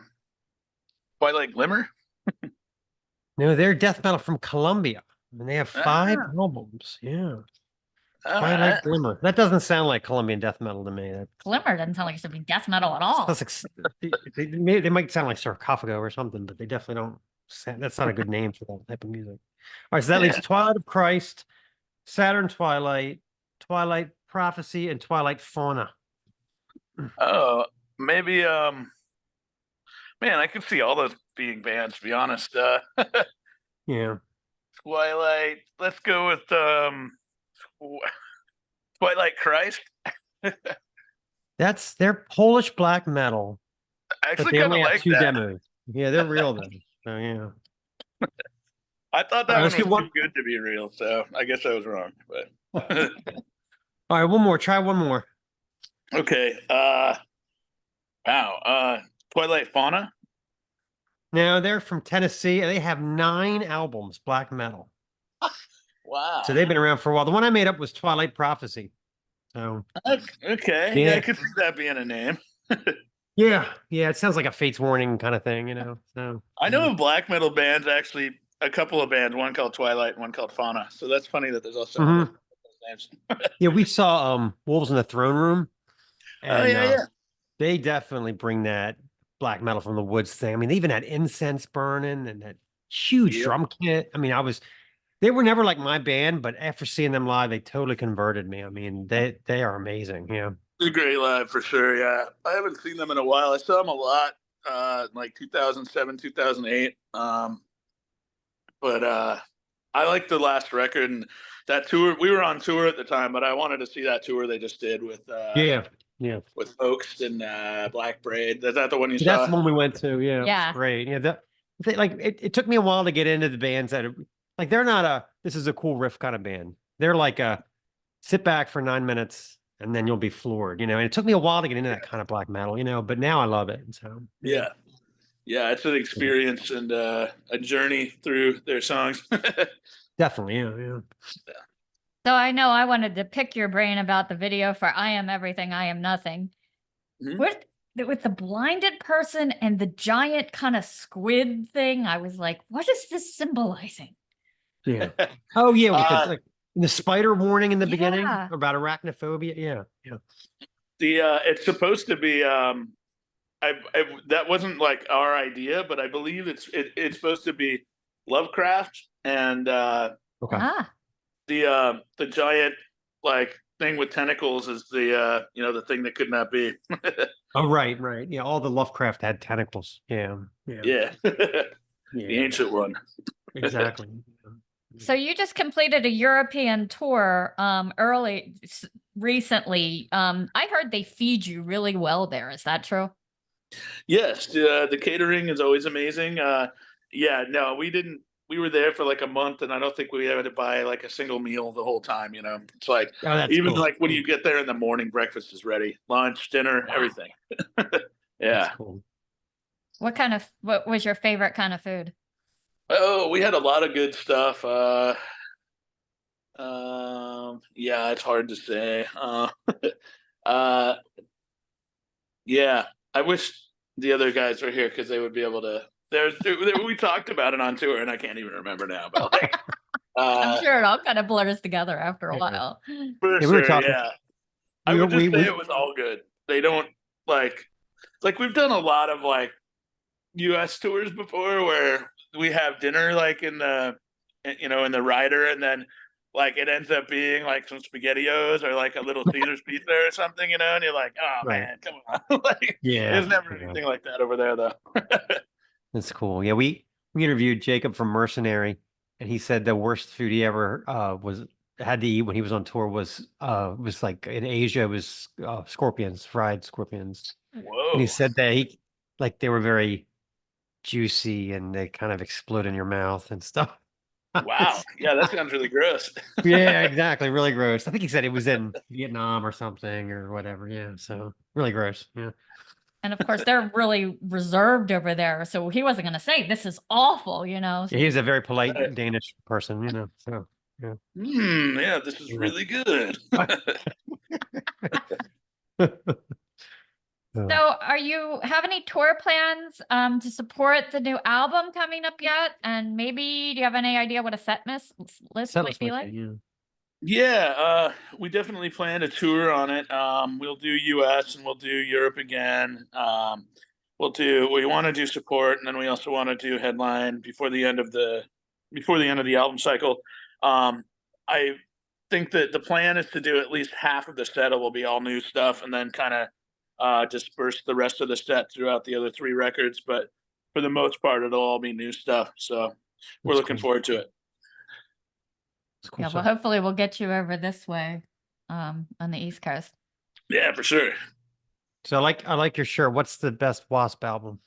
Glimmer? No, they're death metal from Colombia. And they have 5 Ah. albums. Yeah. All Twilight right. Glimmer. That doesn't sound like Colombian death metal to me. That Glimmer doesn't sound like it should be death metal at all. sounds like they might sound like Sarcophago or something, but they definitely don't sound, that's not a good name for that type of music. All right, so that leaves Twilight of Christ, Saturn Twilight, Twilight Prophecy, and Twilight Fauna. Oh, maybe man, I could see all those being bands, to be honest. Yeah. Twilight, let's go with Twilight Christ. They're Polish black metal, I but actually they kind of only have like 2 that. demos. Yeah, they're real though. So yeah. I thought that All right, one let's was get one- too good to be real, so I guess I was wrong. But All right, one more. Try one more. okay. Wow. Twilight Fauna. Now they're from Tennessee and they have 9 albums, black metal. Wow. So they've been around for a while. The one I made up was Twilight Prophecy. So Okay. Yeah. Yeah, I could see that being a name. yeah, it sounds like a Fates Warning kind of thing, So I know of black metal bands, actually, a couple of bands, one called Twilight and one called Fauna. So that's funny that there's also Mhm. names. Yeah, we saw Wolves in the Throne Room. Oh, And yeah. they definitely bring that black metal from the woods thing. I mean, they even had incense burning and that huge Yep. drum kit. I mean, they were never like my band, but after seeing them live, they totally converted me. I mean, they are amazing. Yeah. They're great live for sure. Yeah. I haven't seen them in a while. I saw them a lot, like 2007, 2008. But I like the last record and that tour. We were on tour at the time, but I wanted to see that tour they just did with Yeah. with Oaks and Black Braid. Is that the one you That's saw? the one we went to. Yeah. Yeah. It was great. Yeah. It took me a while to get into the bands that like, they're not this is a cool riff kind of band. They're like sit back for 9 minutes and then you'll be floored, and it took me a while to get into that kind of black metal, but now I love it. So Yeah. It's an experience and a journey through their songs. definitely. Yeah. So I know I wanted to pick your brain about the video for I Am Everything, I Am Nothing. Mhm. With the blinded person and the giant kind of squid thing, I was like, what is this symbolizing? Yeah. Oh yeah. With the spider warning in the beginning Yeah. about arachnophobia. Yeah. It's supposed to be that wasn't like our idea, but I believe it's supposed to be Lovecraft and Okay. Ah, the giant like thing with tentacles is the the thing that could not be. Oh, right. Yeah. All the Lovecraft had tentacles. Yeah. Yeah. The ancient one. Exactly. so you just completed a European tour recently. I heard they feed you really well there. Is that true? Yes, the catering is always amazing. No, we didn't. We were there for like a month, and I don't think we had to buy like a single meal the whole time. It's like Oh, that's even cool. like when you get there in the morning, breakfast is ready, lunch, dinner, everything. Yeah. That's cool. What was your favorite kind of food? Oh, we had a lot of good stuff. Yeah, it's hard to say. Uh, yeah, I wish the other guys were here because they would be able to. We talked about it on tour, and I can't even remember now. But like, I'm sure it all kind of blurs together after a Yeah. while. for Yeah, we were sure, talking. yeah. I We would just say we it was all good. They don't like we've done a lot of like U.S. tours before where we have dinner like in the in the rider, and then like it ends up being like some spaghettios or like a little Caesar's pizza or something, and you're like, oh Right. man, come on. Like Yeah. there's never Yeah. anything like that over there though. That's cool. Yeah, we interviewed Jacob from Mercenary, and he said the worst food he ever was had to eat when he was on tour was like in Asia was scorpions, fried scorpions. And he Whoa. said that he like they were very juicy and they kind of explode in your mouth and stuff. Wow. Yeah, that sounds really gross. Yeah, exactly. Really gross. I think he said it was in Vietnam or something or whatever. Yeah, so really gross. Yeah. And of course, they're really reserved over there. So he wasn't going to say, this is awful, you know? Yeah, he's a very polite Right. Danish person. So yeah. Yeah, this is Yeah. really good. So are you have any tour plans to support the new album coming up yet? And maybe do you have any idea what a list might be like? Yeah. Yeah, we definitely plan a tour on it. We'll do US and we'll do Europe again. We want to do support, and then we also want to do headline before the end of the album cycle. I think that the plan is to do at least half of the set will be all new stuff, and then kind of disperse the rest of the set throughout the other 3 records. But for the most part, it'll all be new stuff. So we're That's looking cool. forward to it. It's cool Yeah, well, stuff. hopefully we'll get you over this way on the East Coast. Yeah, for sure. So I like your shirt. What's the best W.A.S.P album?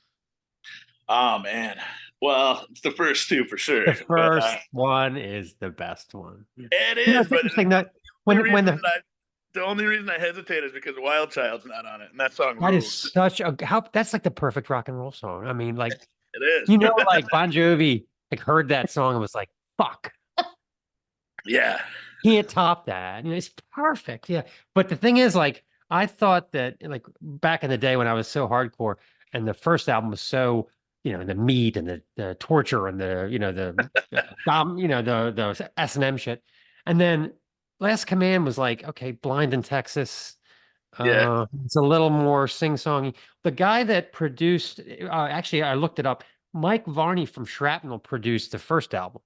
Oh man. Well, it's the first 2 for sure. The first one is the best one. It You know, is, it's but interesting that the only reason I hesitate is because Wild Child's not on it, and that song that is rules. such a that's like the perfect rock and roll song. I mean, like It is. like Bon Jovi like heard that song and was like, fuck, Yeah. can't top that. It's perfect. Yeah. But the thing is, like, I thought that like back in the day when I was so hardcore and the first album was so, the meat and the torture and the S&M shit. And then Last Command was like, okay, Blind in Texas. Yeah. It's a little more sing-songy. The guy that produced, actually, I looked it up. Mike Varney from Shrapnel produced the first album.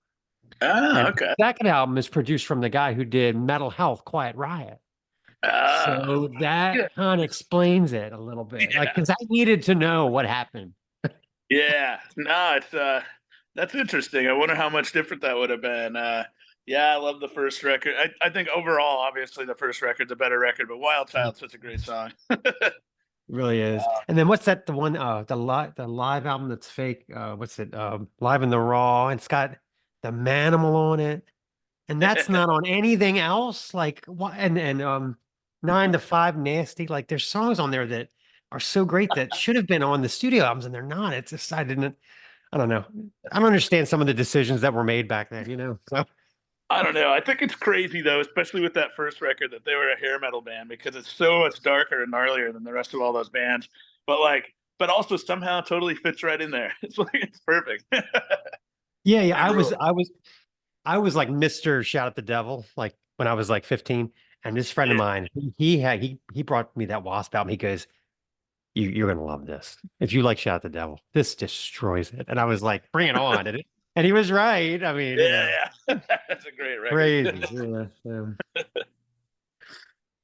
And Okay. the second album is produced from the guy who did Metal Health, Quiet Riot. So that kind of explains it a little bit. Yeah. Like, because I needed to know what happened. Yeah. No, it's that's interesting. I wonder how much different that would have been. Yeah, I love the first record. I think overall, obviously, the first record's a better record, but Wild Child's such a great song. It really is. And then what's that? The one, the live album that's fake. What's it? Live in the Raw. And it's got the Manimal on it, and that's not on anything else. Like what? And 9 to 5 Nasty. Like there's songs on there that are so great that should have been on the studio albums, and they're not. It's just I don't know. I don't understand some of the decisions that were made back then. So. I don't know. I think it's crazy though, especially with that first record, that they were a hair metal band because it's so much darker and gnarlier than the rest of all those bands. But also somehow totally fits right in there. It's like it's perfect. Yeah. I was like Mr. Shout at the Devil, like when I was like 15. And this friend of mine, he brought me that W.A.S.P album. He goes, You're gonna love this. If you like Shout at the Devil, this destroys it. And I was like, bring it on. And he was right. I mean, yeah. That's a great record. Crazy. Yeah.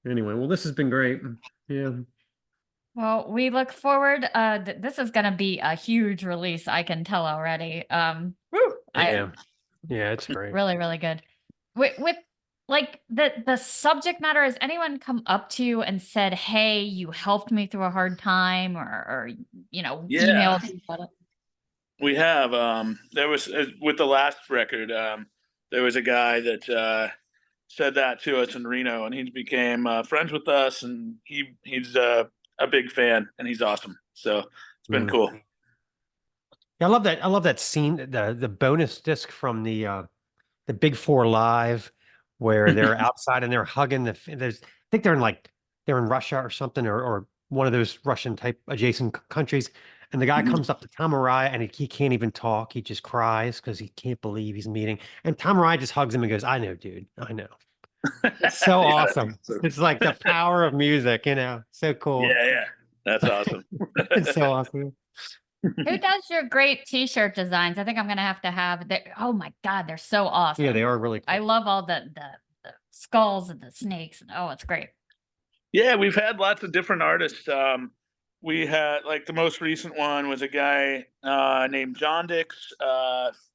Anyway, well, this has been great. Yeah. Well, we look forward. This is going to be a huge release. I can tell already. Yeah, it's great. Really, really good. With like the subject matter, has anyone come up to you and said, "Hey, you helped me through a hard time," or emailed you about it? We have. There was with the last record. There was a guy that said that to us in Reno, and he became friends with us, and he's a big fan, and he's awesome. So it's been cool. I love that. I love that scene, the bonus disc from the Big Four Live, where they're outside and they're hugging there's I think they're in Russia or something, or one of those Russian type adjacent countries. And the guy Mhm. comes up to Tom Araya and he can't even talk. He just cries because he can't believe he's meeting. And Tom Araya just hugs him and goes, "I know, dude. I know." It's so Yeah, awesome. It's like the power of music, so cool. yeah, that's awesome. It's so awesome. Who does your great T-shirt designs? I think I'm gonna have to have. Oh my God, they're so awesome. Yeah, they are really cool. I love all the skulls and the snakes. And oh, it's great. Yeah, we've had lots of different artists. We had like the most recent one was a guy named John Dix.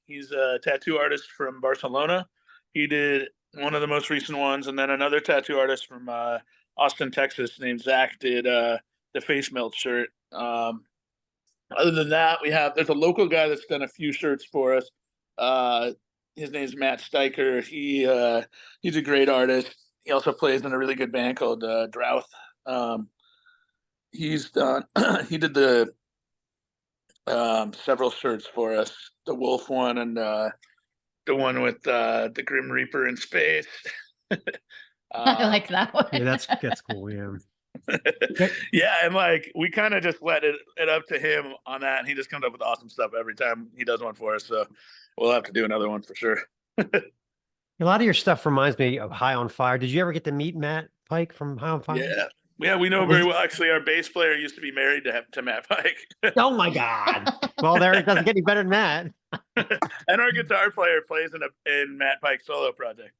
He's a tattoo artist from Barcelona. He did one of the most recent ones, and then another tattoo artist from Austin, Texas, named Zach, did the face melt shirt. Other than that, there's a local guy that's done a few shirts for us. His name's Matt Steiker. He's a great artist. He also plays in a really good band called Drouth. He did the several shirts for us. The Wolf one and the one with the Grim Reaper in space. I like that one. Yeah, that's cool. Yeah. Yeah, and like we kind of just let it up to him on that, and he just comes up with awesome stuff every time he does one for us. So we'll have to do another one for sure. A lot of your stuff reminds me of High on Fire. Did you ever get to meet Matt Pike from High on Fire? Yeah, we know very well. Actually, our bass player used to be married to Matt Pike. Oh my God! Well, there, it doesn't get any better than that. And our guitar player plays in Matt Pike's solo project.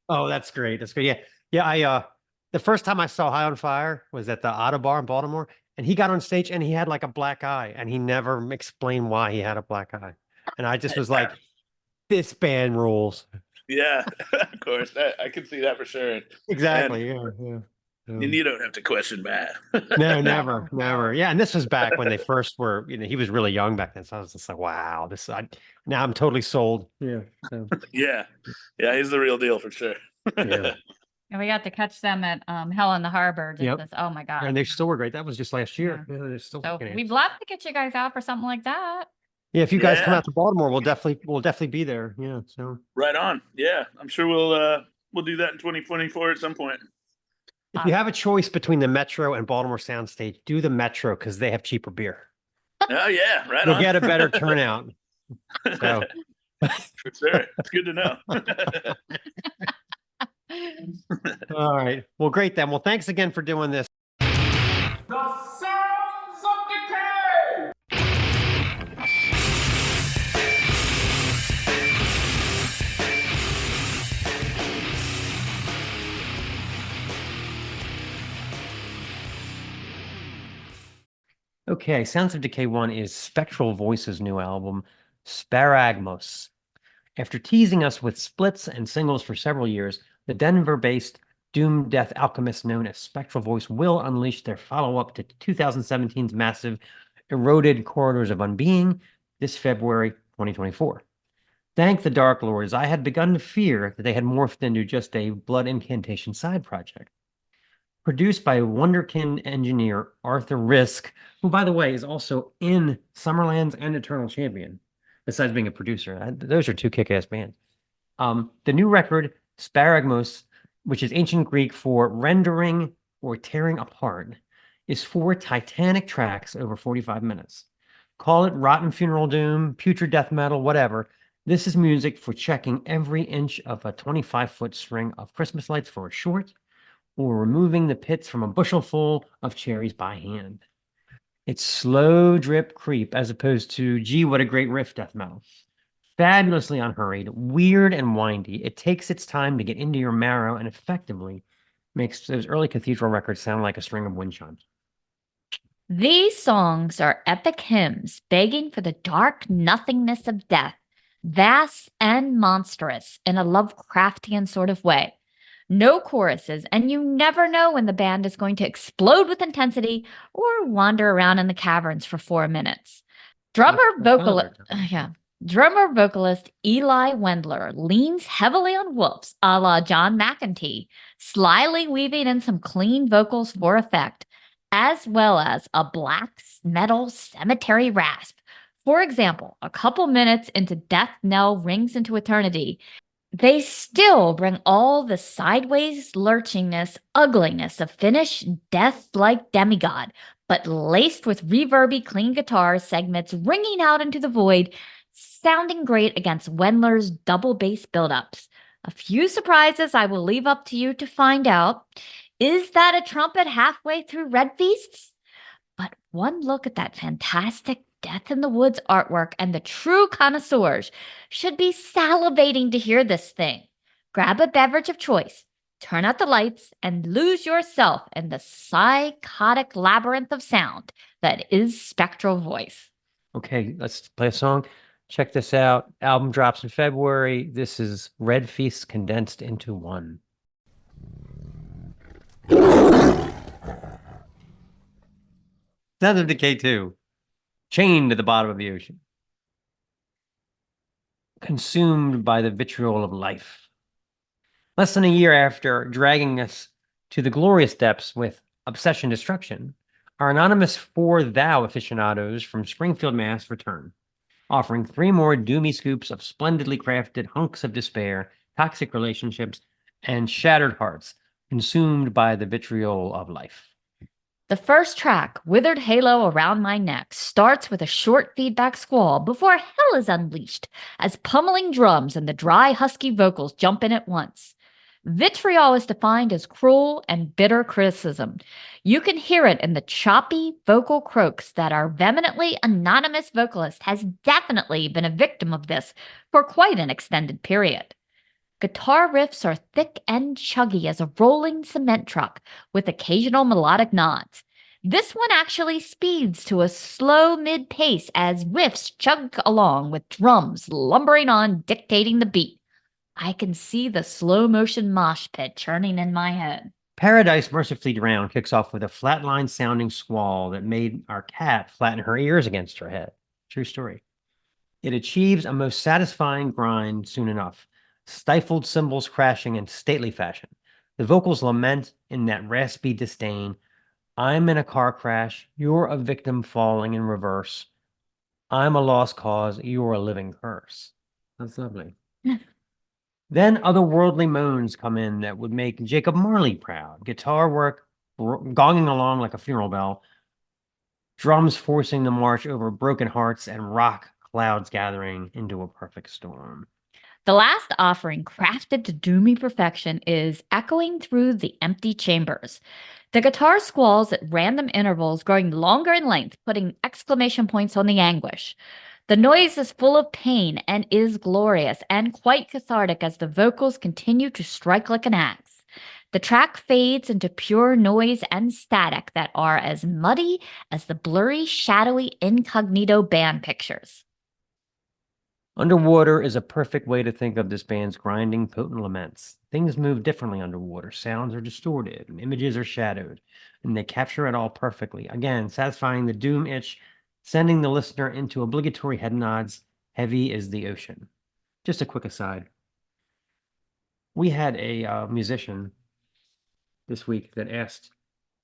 Oh, that's great. That's great. Yeah. I the first time I saw High on Fire was at the Otta Bar in Baltimore, and he got on stage and he had like a black eye, and he never explained why he had a black eye, and I just was like, "This band rules." Yeah, of course. I can see that for sure. Exactly. And, yeah. And you don't have to question Matt. No, never. Yeah, and this was back when they first were. He was really young back then, so I was just like, "Wow, now I'm totally sold." Yeah. So. Yeah, he's the real deal for sure. Yeah. And we got to catch them at Hell in the Harbor. Oh my God. And they still were great. That was just last year. Yeah. Yeah, they're still So kicking we'd ass. love to get you guys out for something like that. Yeah, if you guys come out to Baltimore, we'll definitely be there. Yeah. So right on. Yeah, I'm sure we'll do that in 2024 at some point. if you have a choice between the Metro and Baltimore Soundstage, do the Metro because they have cheaper beer. Oh yeah, right You'll on. get a better turnout. So for sure. It's good to know. all right. Well, great then. Well, thanks again for doing this. The sounds of decay! Okay, Sounds of Decay 1 is Spectral Voices' new album, Sparagmos. After teasing us with splits and singles for several years, the Denver-based doom death alchemist known as Spectral Voice will unleash their follow-up to 2017's massive Eroded Corridors of Unbeing this February 2024. Thank the Dark Lords, I had begun to fear that they had morphed into just a Blood Incantation side project. Produced by Wonderkin engineer Arthur Risk, who, by the way, is also in Summerlands and Eternal Champion, besides being a producer. Those are two kick-ass bands. The new record, Sparagmos, which is ancient Greek for rendering or tearing apart, is 4 titanic tracks over 45 minutes. Call it rotten funeral doom, putrid death metal, whatever. This is music for checking every inch of a 25-foot string of Christmas lights for a short, or removing the pits from a bushel full of cherries by hand. It's slow drip creep as opposed to, gee, what a great riff death metal. Fabulously unhurried, weird and windy. It takes its time to get into your marrow and effectively makes those early Cathedral records sound like a string of wind chimes. These songs are epic hymns begging for the dark nothingness of death, vast and monstrous in a Lovecraftian sort of way. No choruses, and you never know when the band is going to explode with intensity or wander around in the caverns for 4 minutes. Drummer vocalist Eli Wendler leans heavily on wolves, a la John McEntee, slyly weaving in some clean vocals for effect, as well as a black metal cemetery rasp For example, a couple minutes into Death Knell Rings into Eternity, they still bring all the sideways lurchiness, ugliness of Finnish death-like demigod, but laced with reverby clean guitar segments ringing out into the void, sounding great against Wendler's double bass buildups. A few surprises I will leave up to you to find out. Is that a trumpet halfway through Red Feasts? But one look at that fantastic Death in the Woods artwork and the true connoisseurs should be salivating to hear this thing. Grab a beverage of choice, turn out the lights, and lose yourself in the psychotic labyrinth of sound that is Spectral Voice. Okay, let's play a song. Check this out. Album drops in February. This is Red Feast condensed into one. Sounds of Decay 2. Chained to the bottom of the ocean. Consumed by the vitriol of life. Less than a year after dragging us to the glorious depths with Obsession Destruction, our anonymous For Thou aficionados from Springfield, Mass. Return, offering 3 more doomy scoops of splendidly crafted hunks of despair, toxic relationships, and shattered hearts consumed by the vitriol of life. The first track, Withered Halo Around My Neck, starts with a short feedback squall before hell is unleashed as pummeling drums and the dry, husky vocals jump in at once. Vitriol is defined as cruel and bitter criticism. You can hear it in the choppy vocal croaks that our vehemently anonymous vocalist has definitely been a victim of this for quite an extended period. Guitar riffs are thick and chuggy as a rolling cement truck with occasional melodic nods. This one actually speeds to a slow mid-pace as riffs chug along with drums lumbering on, dictating the beat. I can see the slow-motion mosh pit churning in my head. Paradise Mercifully Drowned kicks off with a flatline sounding squall that made our cat flatten her ears against her head. True story. It achieves a most satisfying grind soon enough. Stifled cymbals crashing in stately fashion. The vocals lament in that raspy disdain. I'm in a car crash. You're a victim falling in reverse. I'm a lost cause. You're a living curse. That's lovely. Then otherworldly moans come in that would make Jacob Marley proud. Guitar work gonging along like a funeral bell. Drums forcing the march over broken hearts and rock clouds gathering into a perfect storm. The last offering, crafted to doomy perfection, is echoing through the empty chambers. The guitar squalls at random intervals, growing longer in length, putting exclamation points on the anguish. The noise is full of pain and is glorious and quite cathartic as the vocals continue to strike like an axe. The track fades into pure noise and static that are as muddy as the blurry, shadowy, incognito band pictures. Underwater is a perfect way to think of this band's grinding, potent laments. Things move differently underwater. Sounds are distorted, and images are shadowed, and they capture it all perfectly. Again, satisfying the doom itch, sending the listener into obligatory head nods. Heavy is the ocean. Just a quick aside. We had a musician this week that asked,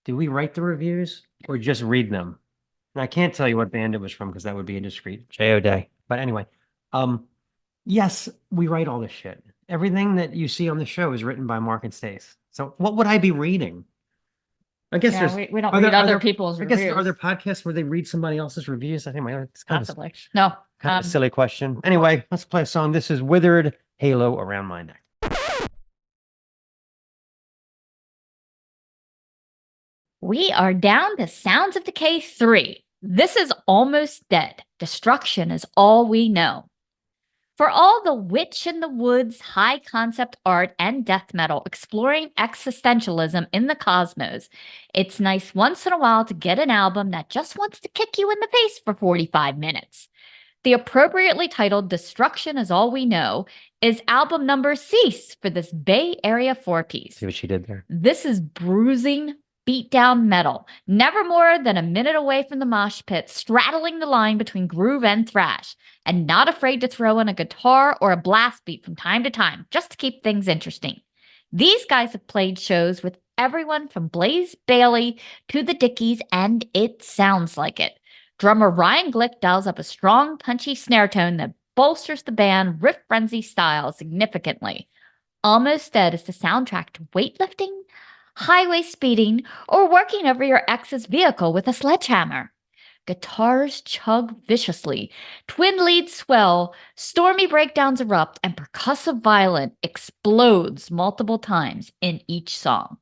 do we write the reviews or just read them? And I can't tell you what band it was from because that would be indiscreet. J.O. Day. But anyway. Yes, we write all this shit. Everything that you see on the show is written by Mark and Stace. So what would I be reading? I guess we don't read other people's reviews. I guess there are other podcasts where they read somebody else's reviews. I think it's kind Possibly. No. of a silly question. Anyway, let's play a song. This is Withered Halo Around My Neck. We are down to Sounds of Decay 3. This is Almost Dead. Destruction is all we know. For all the witch in the woods, high concept art, and death metal exploring existentialism in the cosmos, it's nice once in a while to get an album that just wants to kick you in the face for 45 minutes. The appropriately titled Destruction is All We Know is album number Cease for this Bay Area 4-piece. See what she did there? This is bruising, beat-down metal, never more than a minute away from the mosh pit, straddling the line between groove and thrash, and not afraid to throw in a guitar or a blast beat from time to time, just to keep things interesting. These guys have played shows with everyone from Blaze Bayley to the Dickies, and it sounds like it. Drummer Ryan Glick dials up a strong, punchy snare tone that bolsters the band riff frenzy style significantly. Almost Dead is the soundtrack to weightlifting, highway speeding, or working over your ex's vehicle with a sledgehammer. Guitars chug viciously, twin leads swell, stormy breakdowns erupt, and percussive violin explodes multiple times in each song.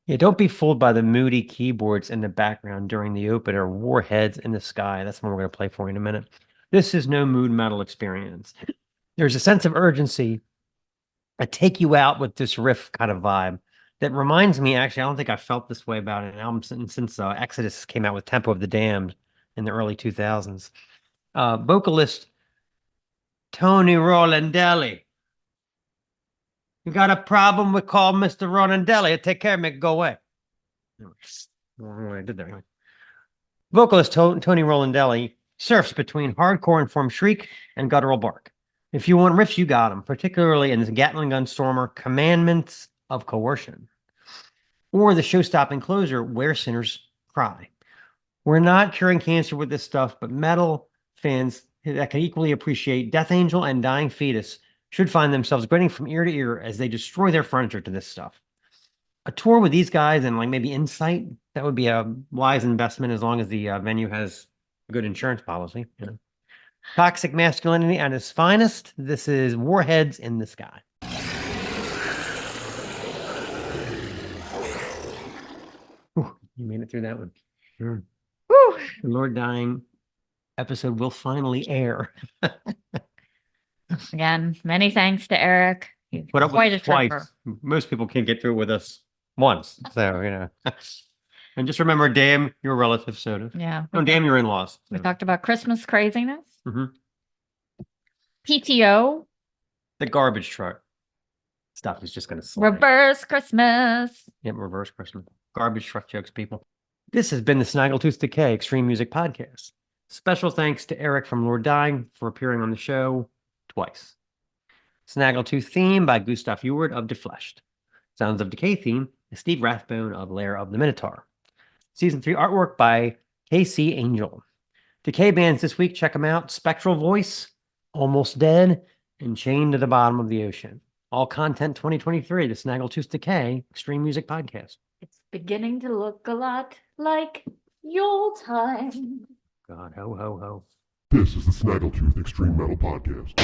Yeah, don't be fooled by the moody keyboards in the background during the opener, Warheads in the Sky. That's the one we're going to play for you in a minute. This is no mood metal experience. There's a sense of urgency, a take you out with this riff kind of vibe that reminds me, actually, I don't think I felt this way about an album since Exodus came out with Tempo of the Damned in the early 2000s. Vocalist Tony Rolandelli. You got a problem with call Mr. Rolandelli. Take care, make it go away. I did that anyway. Vocalist Tony Rolandelli surfs between hardcore informed shriek and guttural bark. If you want riffs, you got them, particularly in the Gatling Gun Stormer, Commandments of Coercion, or the show-stopping closer, Where Sinners Cry. We're not curing cancer with this stuff, but metal fans that can equally appreciate Death Angel and Dying Fetus should find themselves grinning from ear to ear as they destroy their furniture to this stuff. A tour with these guys and like maybe Insight, that would be a wise investment as long as the venue has a good insurance policy. You know. Toxic masculinity at its finest. This is Warheads in the Sky. Whew, you made it through that one. Sure. Woo! The Lord Dying episode will finally air. Again, many thanks to Erik. He's Put up quite with a it twice. trooper. Most people can't get through with us once. So, you know. And just remember, damn your relatives, soda. Yeah. No, damn your in-laws. We talked about Christmas craziness. Mhm. PTO, The garbage truck stuff is just going to slide. reverse Christmas. Yep, reverse Christmas. Garbage truck jokes, people. This has been the Snaggletooth Decay Extreme Music Podcast. Special thanks to Erik from Lord Dying for appearing on the show twice. Snaggletooth theme by Gustav Eward of Defleshed. Sounds of Decay theme is Steve Rathbone of Lair of the Minotaur. Season 3 artwork by KC Angel. Decay bands this week, check them out. Spectral Voice, Almost Dead, and Chained to the Bottom of the Ocean. All content 2023, the Snaggletooth Decay Extreme Music Podcast. It's beginning to look a lot like Yule time. God, ho, ho, ho. This is the Snaggletooth Extreme Metal Podcast.